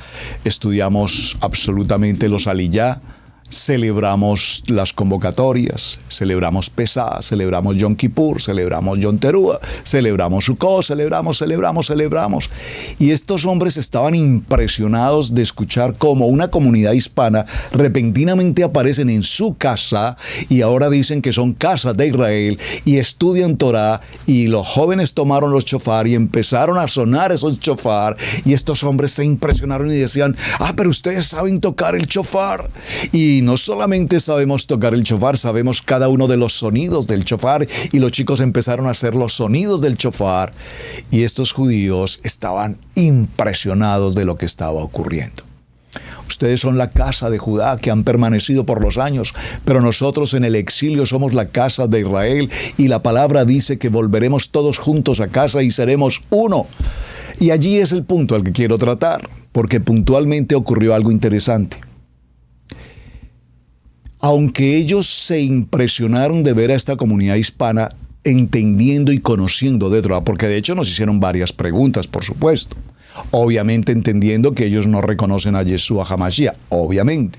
estudiamos absolutamente los aliyá, celebramos las convocatorias, celebramos Pesá, celebramos Yom Kippur, celebramos Yom Teruah, celebramos Sukkot, celebramos. Y estos hombres estaban impresionados de escuchar cómo una comunidad hispana repentinamente aparecen en su casa y ahora dicen que son casa de Israel y estudian Torah, y los jóvenes tomaron los shofar y empezaron a sonar esos shofar, y estos hombres se impresionaron y decían, pero ustedes saben tocar el shofar. Y no solamente sabemos tocar el shofar, sabemos cada uno de los sonidos del shofar, y los chicos empezaron a hacer los sonidos del shofar, y estos judíos estaban impresionados de lo que estaba ocurriendo. Ustedes son la casa de Judá que han permanecido por los años, pero nosotros en el exilio somos la casa de Israel, y la palabra dice que volveremos todos juntos a casa y seremos uno. Y allí es el punto al que quiero tratar, porque puntualmente ocurrió algo interesante. Aunque ellos se impresionaron de ver a esta comunidad hispana entendiendo y conociendo de Torah, porque de hecho nos hicieron varias preguntas, por supuesto, obviamente entendiendo que ellos no reconocen a Yeshua HaMashiach, obviamente.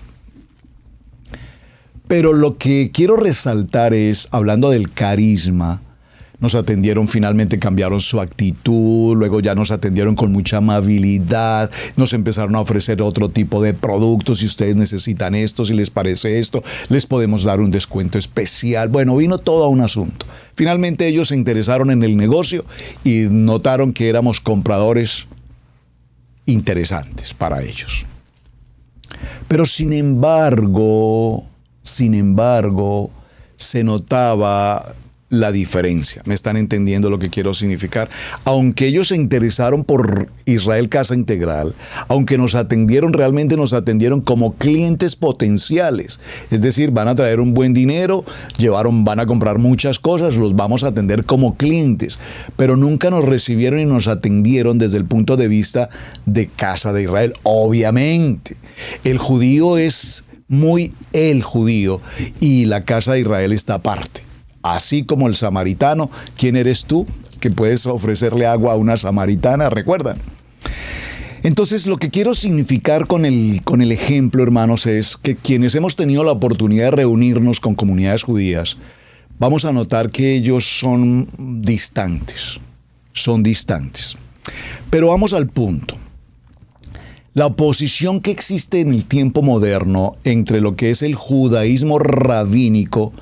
Pero lo que quiero resaltar es, hablando del carisma, nos atendieron, finalmente cambiaron su actitud, luego ya nos atendieron con mucha amabilidad, nos empezaron a ofrecer otro tipo de productos, si ustedes necesitan esto, si les parece esto, les podemos dar un descuento especial. Bueno, vino todo un asunto. Finalmente ellos se interesaron en el negocio y notaron que éramos compradores interesantes para ellos. Pero sin embargo, se notaba la diferencia. ¿Me están entendiendo lo que quiero significar? Aunque ellos se interesaron por Israel Casa Integral, aunque realmente nos atendieron como clientes potenciales, es decir, van a traer un buen dinero, van a comprar muchas cosas, los vamos a atender como clientes, pero nunca nos recibieron y nos atendieron desde el punto de vista de Casa de Israel. Obviamente, el judío es muy el judío y la Casa de Israel está aparte. Así como el samaritano, ¿quién eres tú que puedes ofrecerle agua a una samaritana? ¿Recuerdan? Entonces, lo que quiero significar con el ejemplo, hermanos, es que quienes hemos tenido la oportunidad de reunirnos con comunidades judías, vamos a notar que ellos son distantes. Pero vamos al punto. La oposición que existe en el tiempo moderno entre lo que es el judaísmo rabínico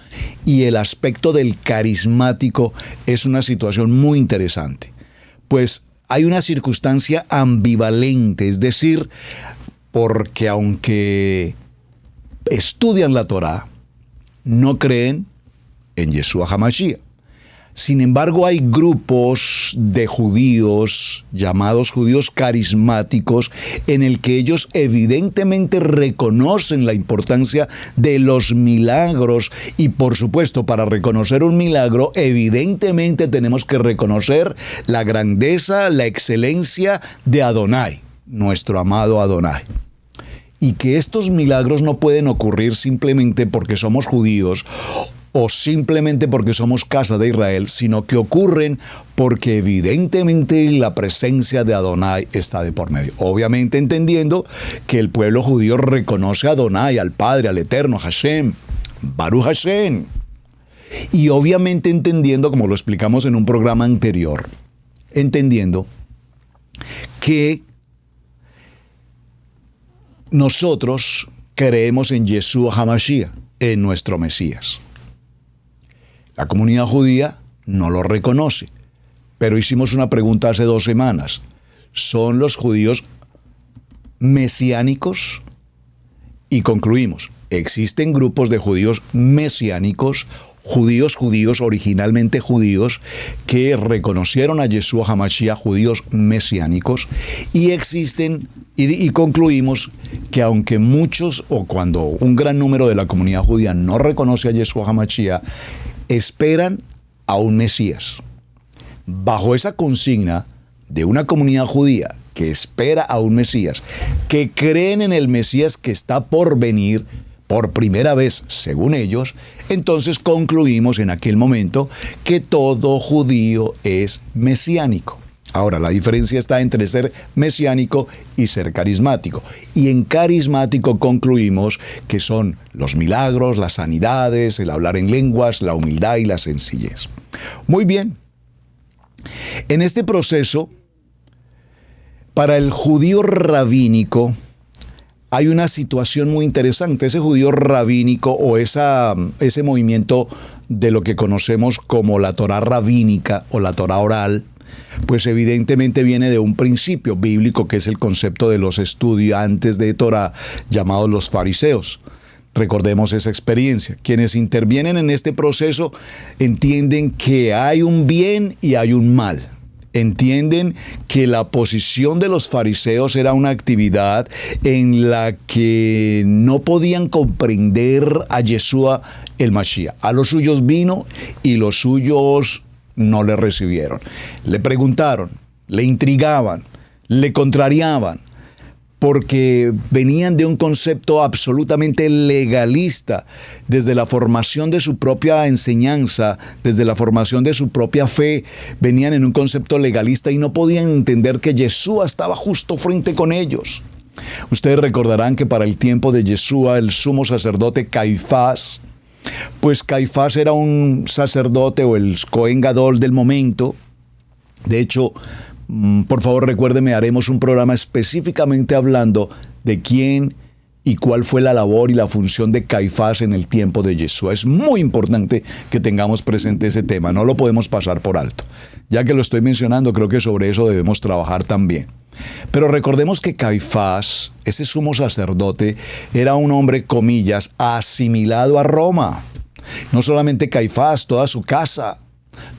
y el aspecto del carismático es una situación muy interesante. Pues hay una circunstancia ambivalente, es decir, porque aunque estudian la Torá, no creen en Yeshua HaMashiach. Sin embargo, hay grupos de judíos, llamados judíos carismáticos, en el que ellos evidentemente reconocen la importancia de los milagros y, por supuesto, para reconocer un milagro, evidentemente tenemos que reconocer la grandeza, la excelencia de Adonai, nuestro amado Adonai. Y que estos milagros no pueden ocurrir simplemente porque somos judíos o simplemente porque somos casa de Israel, sino que ocurren porque evidentemente la presencia de Adonai está de por medio. Obviamente entendiendo que el pueblo judío reconoce a Adonai, al Padre, al Eterno, Hashem, Baruch Hashem. Y obviamente entendiendo, como lo explicamos en un programa anterior, entendiendo que nosotros creemos en Yeshua HaMashiach, en nuestro Mesías. La comunidad judía no lo reconoce, pero hicimos una pregunta hace 2 semanas. ¿Son los judíos mesiánicos? Y concluimos, existen grupos de judíos mesiánicos, judíos originalmente judíos, que reconocieron a Yeshua HaMashiach, judíos mesiánicos, y existen, y concluimos que aunque muchos, o cuando un gran número de la comunidad judía no reconoce a Yeshua HaMashiach, esperan a un Mesías. Bajo esa consigna de una comunidad judía que espera a un Mesías, que creen en el Mesías que está por venir por primera vez, según ellos, entonces concluimos en aquel momento que todo judío es mesiánico. Ahora, la diferencia está entre ser mesiánico y ser carismático. Y en carismático concluimos que son los milagros, las sanidades, el hablar en lenguas, la humildad y la sencillez. Muy bien. En este proceso, para el judío rabínico, hay una situación muy interesante. Ese judío rabínico o ese movimiento de lo que conocemos como la Torá rabínica o la Torá oral, pues evidentemente viene de un principio bíblico que es el concepto de los estudiantes de Torá llamados los fariseos. Recordemos esa experiencia. Quienes intervienen en este proceso entienden que hay un bien y hay un mal. Entienden que la posición de los fariseos era una actividad en la que no podían comprender a Yeshua el Mashiach. A los suyos vino y los suyos no le recibieron. Le preguntaron, le intrigaban, le contrariaban, porque venían de un concepto absolutamente legalista, desde la formación de su propia enseñanza, desde la formación de su propia fe, venían en un concepto legalista y no podían entender que Yeshua estaba justo frente con ellos. Ustedes recordarán que para el tiempo de Yeshua, el sumo sacerdote Caifás, pues Caifás era un sacerdote o el Cohen Gadol del momento. De hecho, por favor, recuérdeme, haremos un programa específicamente hablando de quién y cuál fue la labor y la función de Caifás en el tiempo de Yeshua. Es muy importante que tengamos presente ese tema, no lo podemos pasar por alto. Ya que lo estoy mencionando, creo que sobre eso debemos trabajar también. Pero recordemos que Caifás, ese sumo sacerdote, era un hombre, comillas, asimilado a Roma. No solamente Caifás, toda su casa.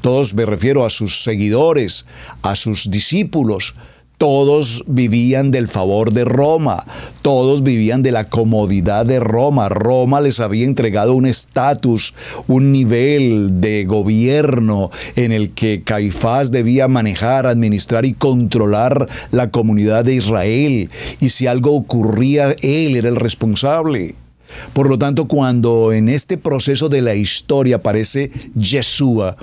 Todos, me refiero a sus seguidores, a sus discípulos, todos vivían del favor de Roma, todos vivían de la comodidad de Roma. Roma les había entregado un estatus, un nivel de gobierno en el que Caifás debía manejar, administrar y controlar la comunidad de Israel. Y si algo ocurría, él era el responsable. Por lo tanto, cuando en este proceso de la historia aparece Yeshua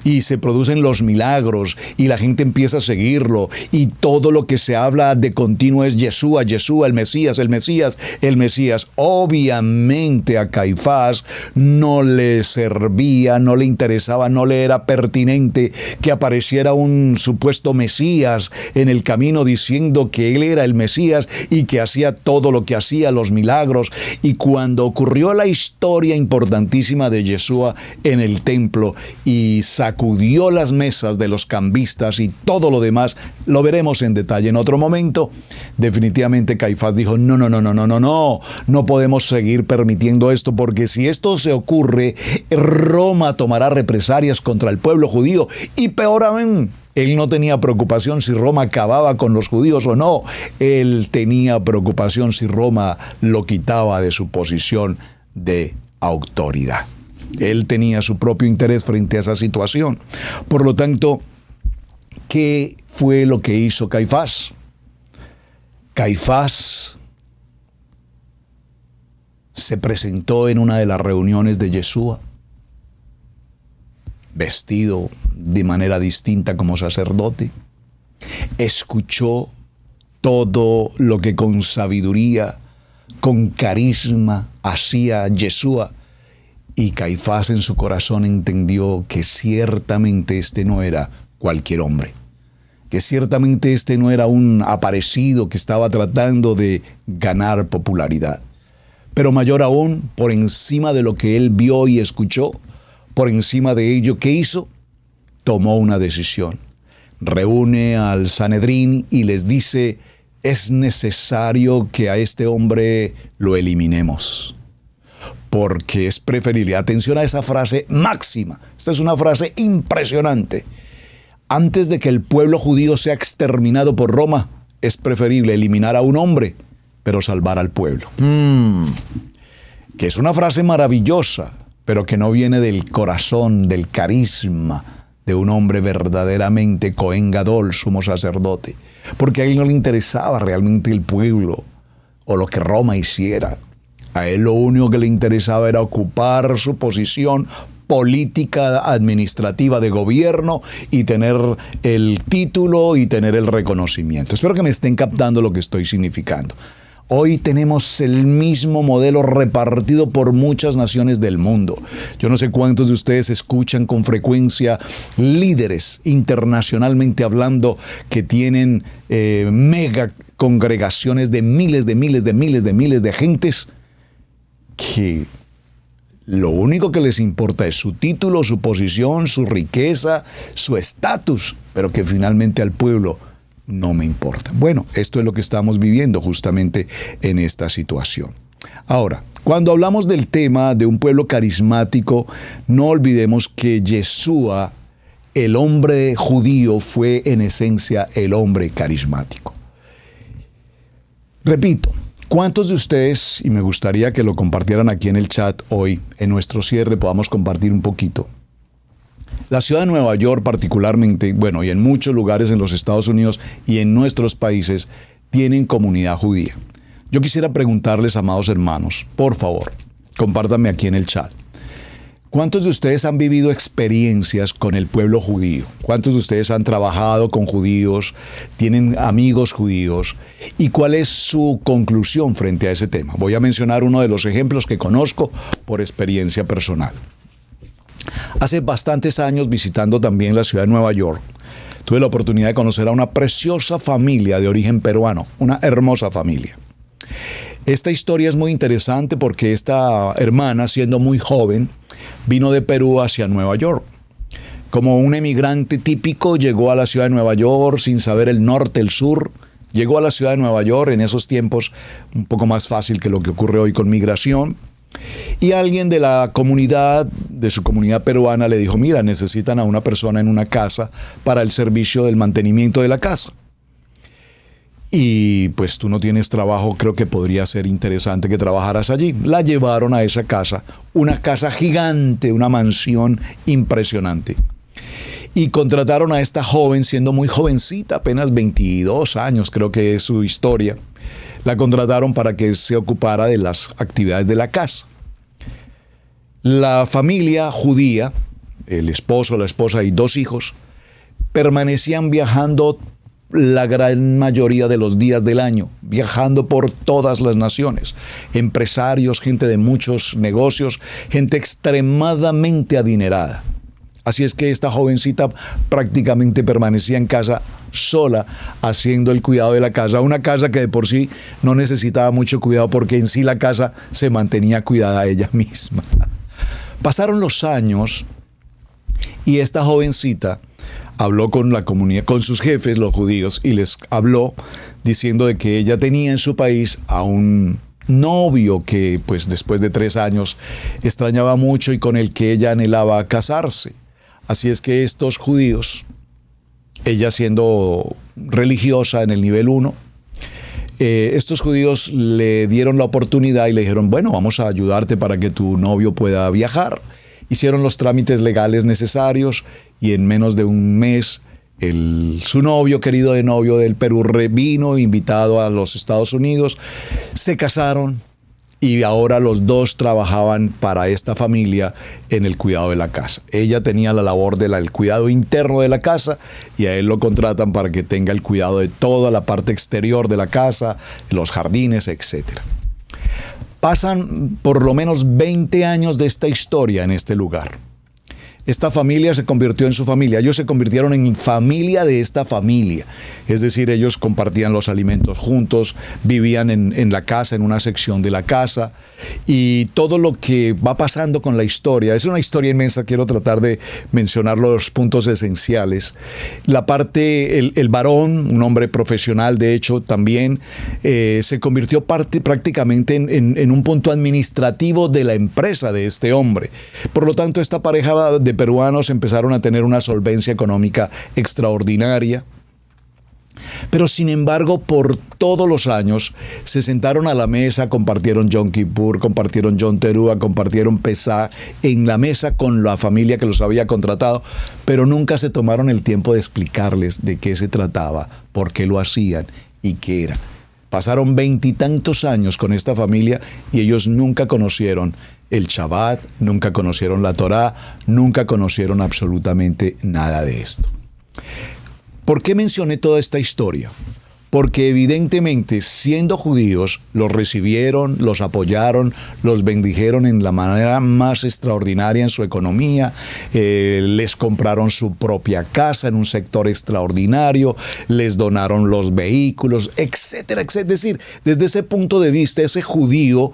y se producen los milagros y la gente empieza a seguirlo y todo lo que se habla de continuo es Yeshua, Yeshua, el Mesías, el Mesías, el Mesías, obviamente a Caifás no le servía, no le interesaba, no le era pertinente que apareciera un supuesto Mesías en el camino diciendo que él era el Mesías y que hacía todo lo que hacía, los milagros. Y cuando ocurrió la historia importantísima de Yeshua en el templo y sacudió las mesas de los cambistas y todo lo demás, lo veremos en detalle en otro momento, definitivamente Caifás dijo, no podemos seguir permitiendo esto, porque si esto se ocurre, Roma tomará represalias contra el pueblo judío y peor aún, él no tenía preocupación si Roma acababa con los judíos o no. Él tenía preocupación si Roma lo quitaba de su posición de autoridad. Él tenía su propio interés frente a esa situación. Por lo tanto, ¿qué fue lo que hizo Caifás? Caifás se presentó en una de las reuniones de Yeshua, vestido de manera distinta como sacerdote, escuchó todo lo que con sabiduría, con carisma hacía Yeshua, y Caifás en su corazón entendió que ciertamente este no era cualquier hombre, que ciertamente este no era un aparecido que estaba tratando de ganar popularidad. Pero mayor aún, por encima de lo que él vio y escuchó, por encima de ello, ¿qué hizo? Tomó una decisión. Reúne al Sanedrín y les dice: es necesario que a este hombre lo eliminemos, porque es preferible. Atención a esa frase máxima. Esta es una frase impresionante. Antes de que el pueblo judío sea exterminado por Roma, es preferible eliminar a un hombre, pero salvar al pueblo. Que es una frase maravillosa, pero que no viene del corazón, del carisma de un hombre verdaderamente Cohen Gadol, sumo sacerdote. Porque a él no le interesaba realmente el pueblo o lo que Roma hiciera. A él lo único que le interesaba era ocupar su posición política administrativa de gobierno y tener el título y tener el reconocimiento. Espero que me estén captando lo que estoy significando. Hoy tenemos el mismo modelo repartido por muchas naciones del mundo. Yo no sé cuántos de ustedes escuchan con frecuencia líderes internacionalmente hablando que tienen mega congregaciones de miles de gentes que lo único que les importa es su título, su posición, su riqueza, su estatus, pero que finalmente al pueblo no me importa. Bueno, esto es lo que estamos viviendo justamente en esta situación. Ahora, cuando hablamos del tema de un pueblo carismático, no olvidemos que Yeshua, el hombre judío, fue en esencia el hombre carismático. Repito, ¿cuántos de ustedes, y me gustaría que lo compartieran aquí en el chat hoy, en nuestro cierre podamos compartir un poquito? La ciudad de Nueva York particularmente, bueno, y en muchos lugares en los Estados Unidos y en nuestros países, tienen comunidad judía. Yo quisiera preguntarles, amados hermanos, por favor, compártanme aquí en el chat. ¿Cuántos de ustedes han vivido experiencias con el pueblo judío? ¿Cuántos de ustedes han trabajado con judíos? ¿Tienen amigos judíos? ¿Y cuál es su conclusión frente a ese tema? Voy a mencionar uno de los ejemplos que conozco por experiencia personal. Hace bastantes años, visitando también la ciudad de Nueva York, tuve la oportunidad de conocer a una preciosa familia de origen peruano, una hermosa familia. Esta historia es muy interesante porque esta hermana, siendo muy joven, vino de Perú hacia Nueva York. Como un emigrante típico, llegó a la ciudad de Nueva York sin saber el norte, el sur. Llegó a la ciudad de Nueva York en esos tiempos un poco más fácil que lo que ocurre hoy con migración. Y alguien de la comunidad, de su comunidad peruana, le dijo: mira, necesitan a una persona en una casa para el servicio del mantenimiento de la casa. Y pues tú no tienes trabajo, creo que podría ser interesante que trabajaras allí. La llevaron a esa casa, una casa gigante, una mansión impresionante. Y contrataron a esta joven, siendo muy jovencita, apenas 22 años, creo que es su historia. La contrataron para que se ocupara de las actividades de la casa. La familia judía, el esposo, la esposa y 2 hijos, permanecían viajando la gran mayoría de los días del año, viajando por todas las naciones. Empresarios, gente de muchos negocios, gente extremadamente adinerada. Así es que esta jovencita prácticamente permanecía en casa sola, haciendo el cuidado de la casa. Una casa que de por sí no necesitaba mucho cuidado porque en sí la casa se mantenía cuidada ella misma. Pasaron los años y esta jovencita habló con la comunidad, con sus jefes, los judíos, y les habló diciendo de que ella tenía en su país a un novio que, pues, después de 3 años extrañaba mucho y con el que ella anhelaba casarse. Así es que estos judíos, ella siendo religiosa en el nivel 1, estos judíos le dieron la oportunidad y le dijeron: bueno, vamos a ayudarte para que tu novio pueda viajar. Hicieron los trámites legales necesarios y en menos de un mes su novio, querido de novio del Perú, vino invitado a los Estados Unidos, se casaron y ahora los 2 trabajaban para esta familia en el cuidado de la casa. Ella tenía la labor del cuidado interno de la casa y a él lo contratan para que tenga el cuidado de toda la parte exterior de la casa, los jardines, etcétera. Pasan por lo menos 20 años de esta historia en este lugar. esta familia se convirtió en su familia. Ellos se convirtieron en familia de esta familia. Es decir, ellos compartían los alimentos juntos, vivían en la casa, en una sección de la casa. Y todo lo que va pasando con la historia, es una historia inmensa, quiero tratar de mencionar los puntos esenciales. La parte, el varón, un hombre profesional de hecho también, se convirtió prácticamente en un punto administrativo de la empresa de este hombre. Por lo tanto, esta pareja de peruanos empezaron a tener una solvencia económica extraordinaria. Pero sin embargo, por todos los años se sentaron a la mesa, compartieron Yom Kippur, compartieron Yom Teruah, compartieron Pesaj en la mesa con la familia que los había contratado, pero nunca se tomaron el tiempo de explicarles de qué se trataba, por qué lo hacían y qué era. Pasaron 20 y tantos años con esta familia y ellos nunca conocieron el Shabbat, nunca conocieron la Torá, nunca conocieron absolutamente nada de esto. ¿Por qué mencioné toda esta historia? Porque evidentemente, siendo judíos, los recibieron, los apoyaron, los bendijeron en la manera más extraordinaria en su economía, les compraron su propia casa en un sector extraordinario, les donaron los vehículos, etcétera, etcétera. Es decir, desde ese punto de vista, ese judío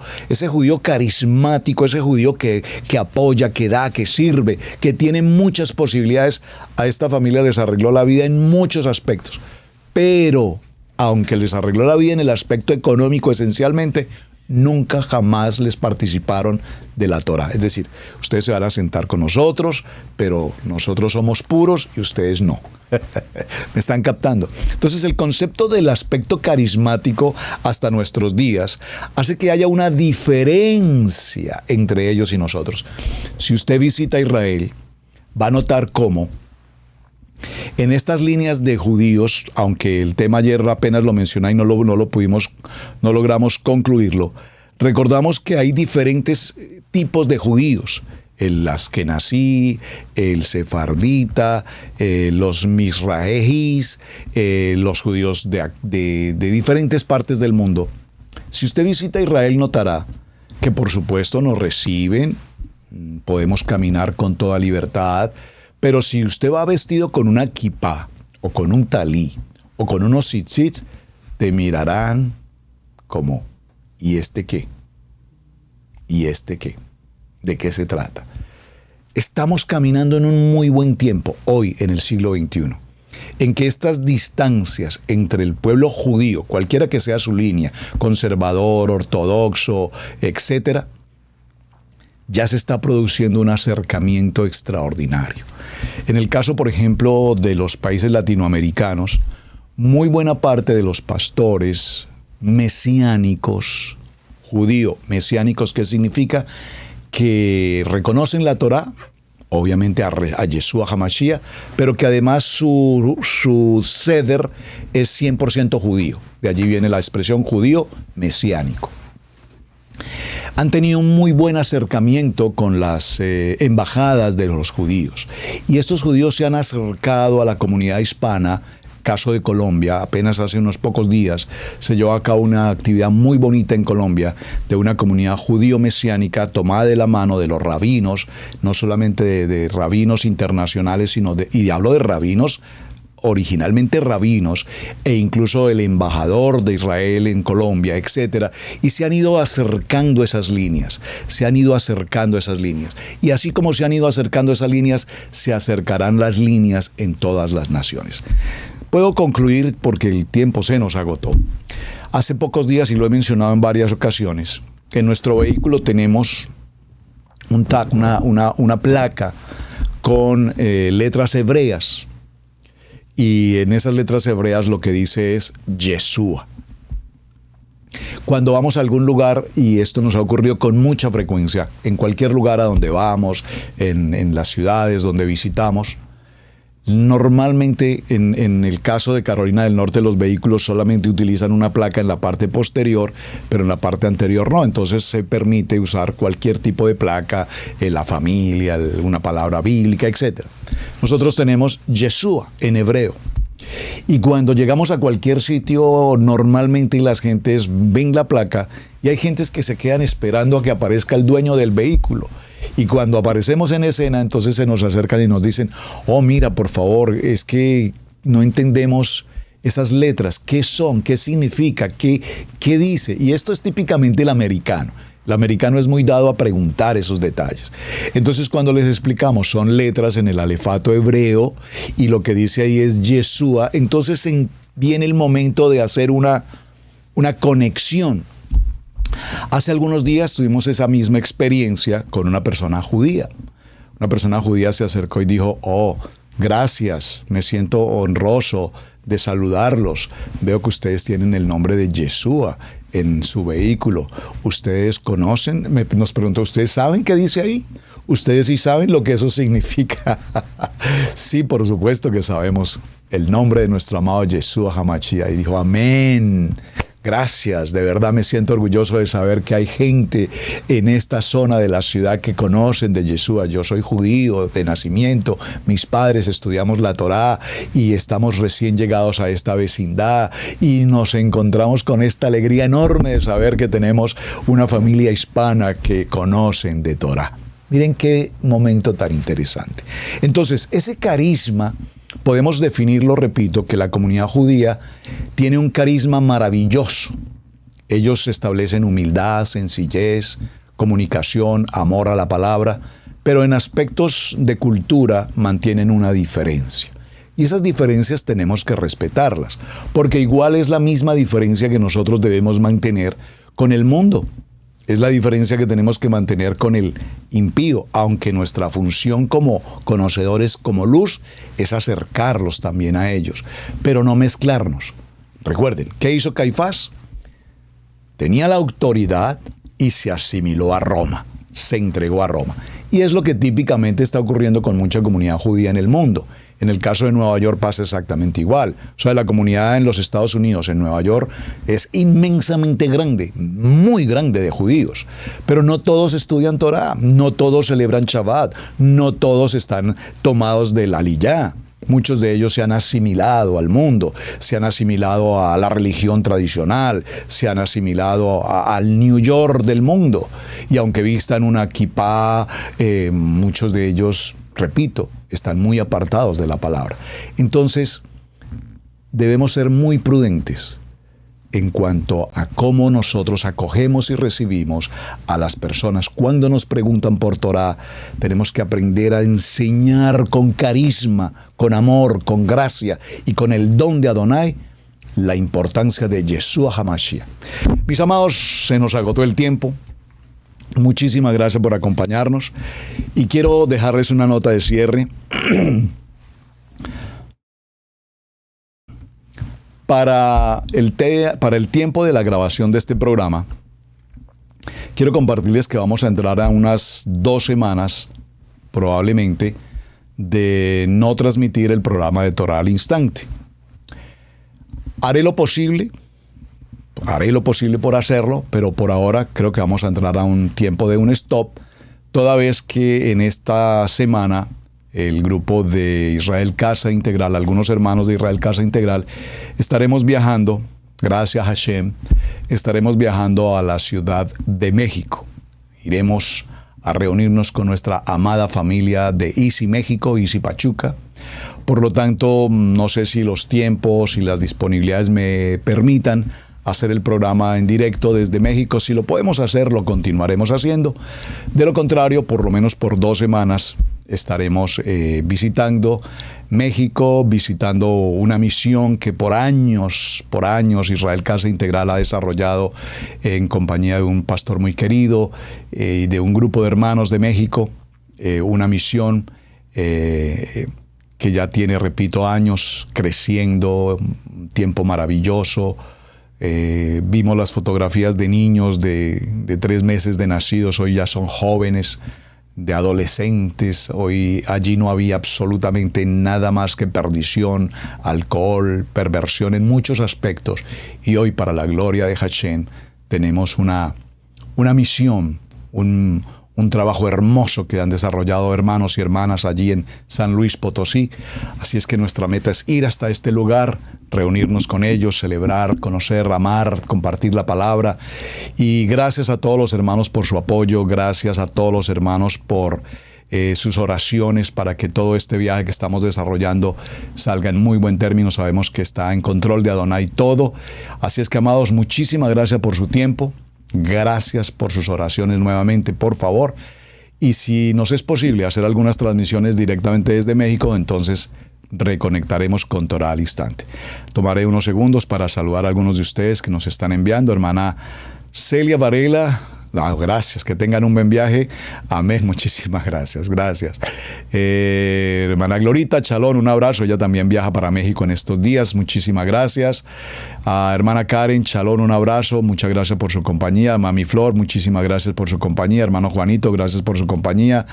carismático, ese judío que apoya, que da, que sirve, que tiene muchas posibilidades, a esta familia les arregló la vida en muchos aspectos. Pero aunque les arregló la vida en el aspecto económico esencialmente, nunca jamás les participaron de la Torá. Es decir, ustedes se van a sentar con nosotros, pero nosotros somos puros y ustedes no. ¿Me están captando? Entonces, el concepto del aspecto carismático hasta nuestros días hace que haya una diferencia entre ellos y nosotros. Si usted visita Israel, va a notar cómo en estas líneas de judíos, aunque el tema ayer apenas lo mencioné y no logramos concluirlo, recordamos que hay diferentes tipos de judíos. El askenazí, el sefardita, los misraejís, los judíos de diferentes partes del mundo. Si usted visita Israel, notará que por supuesto nos reciben, podemos caminar con toda libertad. Pero si usted va vestido con una kipá, o con un talí, o con unos tzitzit, te mirarán como, ¿y este qué? ¿Y este qué? ¿De qué se trata? Estamos caminando en un muy buen tiempo, hoy en el siglo XXI, en que estas distancias entre el pueblo judío, cualquiera que sea su línea, conservador, ortodoxo, etcétera, ya se está produciendo un acercamiento extraordinario. En el caso, por ejemplo, de los países latinoamericanos, muy buena parte de los pastores mesiánicos, mesiánicos, ¿qué significa? Que reconocen la Torá, obviamente a Yeshua HaMashiach, pero que además su ceder es 100% judío. De allí viene la expresión judío mesiánico. Han tenido un muy buen acercamiento con las embajadas de los judíos. Y estos judíos se han acercado a la comunidad hispana. Caso de Colombia, apenas hace unos pocos días se llevó a cabo una actividad muy bonita en Colombia de una comunidad judío-mesiánica tomada de la mano de los rabinos, no solamente de rabinos internacionales, y hablo de rabinos originalmente rabinos, e incluso el embajador de Israel en Colombia, etcétera, y se han ido acercando esas líneas, y así como se han ido acercando esas líneas, se acercarán las líneas en todas las naciones. Puedo concluir porque el tiempo se nos agotó. Hace pocos días, y lo he mencionado en varias ocasiones, que en nuestro vehículo tenemos una placa con letras hebreas. Y en esas letras hebreas lo que dice es Yeshua. Cuando vamos a algún lugar, y esto nos ha ocurrido con mucha frecuencia, en cualquier lugar a donde vamos, en las ciudades donde visitamos, normalmente en el caso de Carolina del Norte los vehículos solamente utilizan una placa en la parte posterior, pero en la parte anterior no. Entonces se permite usar cualquier tipo de placa, la familia, una palabra bíblica, etc. Nosotros tenemos Yeshua en hebreo. Y cuando llegamos a cualquier sitio, normalmente las gentes ven la placa y hay gentes que se quedan esperando a que aparezca el dueño del vehículo. Y cuando aparecemos en escena, entonces se nos acercan y nos dicen, oh, mira, por favor, es que no entendemos esas letras, ¿qué son? ¿Qué significa? ¿Qué dice? Y esto es típicamente el americano. El americano es muy dado a preguntar esos detalles. Entonces, cuando les explicamos, son letras en el alefato hebreo y lo que dice ahí es Yeshua, entonces viene el momento de hacer una conexión. Hace algunos días tuvimos esa misma experiencia con una persona judía. Una persona judía se acercó y dijo, oh, gracias, me siento honroso de saludarlos. Veo que ustedes tienen el nombre de Yeshua en su vehículo. ¿Ustedes conocen? Nos preguntó, ¿ustedes saben qué dice ahí? ¿Ustedes sí saben lo que eso significa? Sí, por supuesto que sabemos el nombre de nuestro amado Yeshua HaMashiach. Y dijo, amén. Gracias, de verdad me siento orgulloso de saber que hay gente en esta zona de la ciudad que conocen de Yeshua. Yo soy judío de nacimiento, mis padres estudiamos la Torá y estamos recién llegados a esta vecindad y nos encontramos con esta alegría enorme de saber que tenemos una familia hispana que conocen de Torá. Miren qué momento tan interesante. Entonces, ese carisma, podemos definirlo, repito, que la comunidad judía tiene un carisma maravilloso. Ellos establecen humildad, sencillez, comunicación, amor a la palabra, pero en aspectos de cultura mantienen una diferencia. Y esas diferencias tenemos que respetarlas, porque igual es la misma diferencia que nosotros debemos mantener con el mundo. Es la diferencia que tenemos que mantener con el impío, aunque nuestra función como conocedores, como luz, es acercarlos también a ellos, pero no mezclarnos. Recuerden, ¿qué hizo Caifás? Tenía la autoridad y se asimiló a Roma, se entregó a Roma. Y es lo que típicamente está ocurriendo con mucha comunidad judía en el mundo. En el caso de Nueva York pasa exactamente igual. O sea, la comunidad en los Estados Unidos, en Nueva York, es inmensamente grande, muy grande de judíos. Pero no todos estudian Torá, no todos celebran Shabbat, no todos están tomados del Aliyá. Muchos de ellos se han asimilado al mundo, se han asimilado a la religión tradicional, se han asimilado al New York del mundo. Y aunque vistan una kipá, muchos de ellos, repito, están muy apartados de la palabra. Entonces, debemos ser muy prudentes en cuanto a cómo nosotros acogemos y recibimos a las personas. Cuando nos preguntan por Torá, tenemos que aprender a enseñar con carisma, con amor, con gracia y con el don de Adonai la importancia de Yeshua HaMashiach. Mis amados, se nos agotó el tiempo. Muchísimas gracias por acompañarnos y quiero dejarles una nota de cierre. Para el tiempo de la grabación de este programa, quiero compartirles que vamos a entrar a unas 2 semanas, probablemente, de no transmitir el programa de Torá al instante. Haré lo posible por hacerlo, pero por ahora creo que vamos a entrar a un tiempo de un stop, toda vez que en esta semana el grupo de Israel Casa Integral, algunos hermanos de Israel Casa Integral, estaremos viajando, gracias a Hashem, estaremos viajando a la Ciudad de México. Iremos a reunirnos con nuestra amada familia de Easy México, Easy Pachuca. Por lo tanto, no sé si los tiempos y las disponibilidades me permitan hacer el programa en directo desde México. Si lo podemos hacer, lo continuaremos haciendo. De lo contrario, por lo menos por 2 semanas, estaremos visitando México, visitando una misión que por años Israel Casa Integral ha desarrollado en compañía de un pastor muy querido y de un grupo de hermanos de México, una misión que ya tiene, repito, años creciendo, un tiempo maravilloso. Vimos las fotografías de niños de 3 meses de nacidos, hoy ya son jóvenes, de adolescentes. Hoy allí no había absolutamente nada más que perdición, alcohol, perversión en muchos aspectos. Y hoy, para la gloria de Hashem, tenemos una misión, un un trabajo hermoso que han desarrollado hermanos y hermanas allí en San Luis Potosí. Así es que nuestra meta es ir hasta este lugar, reunirnos con ellos, celebrar, conocer, amar, compartir la palabra. Y gracias a todos los hermanos por su apoyo, gracias a todos los hermanos por sus oraciones para que todo este viaje que estamos desarrollando salga en muy buen término. Sabemos que está en control de Adonai todo. Así es que, amados, muchísimas gracias por su tiempo. Gracias por sus oraciones nuevamente, por favor. Y si nos es posible hacer algunas transmisiones directamente desde México, entonces reconectaremos con Torah al instante. Tomaré unos segundos para saludar a algunos de ustedes que nos están enviando. Hermana Celia Varela, gracias, que tengan un buen viaje. Amén, muchísimas gracias, gracias. Hermana Glorita Chalón, un abrazo, ella también viaja para México en estos días, muchísimas gracias. Hermana Karen Chalón, un abrazo, muchas gracias por su compañía. Mami Flor, muchísimas gracias por su compañía. Hermano Juanito, gracias por su compañía.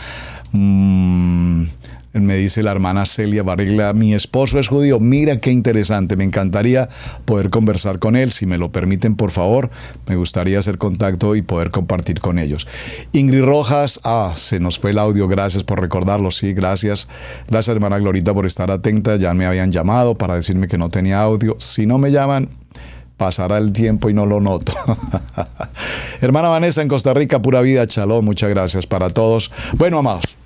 Me dice la hermana Celia Varela, mi esposo es judío. Mira qué interesante, me encantaría poder conversar con él. Si me lo permiten, por favor, me gustaría hacer contacto y poder compartir con ellos. Ingrid Rojas, se nos fue el audio, gracias por recordarlo. Sí, gracias. Gracias, hermana Glorita, por estar atenta. Ya me habían llamado para decirme que no tenía audio. Si no me llaman, pasará el tiempo y no lo noto. Hermana Vanessa en Costa Rica, pura vida, shalom, muchas gracias para todos. Bueno, amados,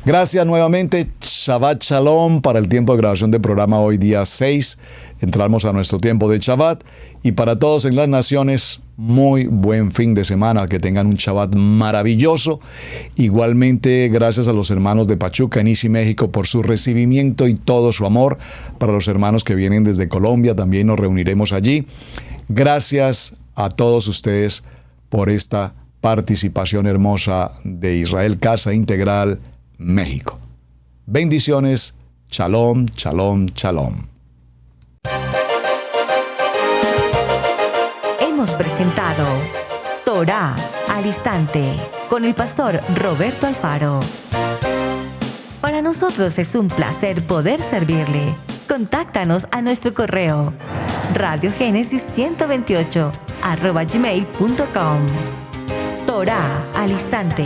gracias nuevamente. Shabbat Shalom para el tiempo de grabación del programa hoy día 6. Entramos a nuestro tiempo de Shabbat. Y para todos en las naciones, muy buen fin de semana. Que tengan un Shabbat maravilloso. Igualmente, gracias a los hermanos de Pachuca, en Isi, México, por su recibimiento y todo su amor. Para los hermanos que vienen desde Colombia, también nos reuniremos allí. Gracias a todos ustedes por esta participación hermosa de Israel Casa Integral México. Bendiciones. Shalom, shalom, shalom. Hemos presentado Torah al instante con el pastor Roberto Alfaro. Para nosotros es un placer poder servirle. Contáctanos a nuestro correo radiogenesis128@gmail.com. Torah al instante.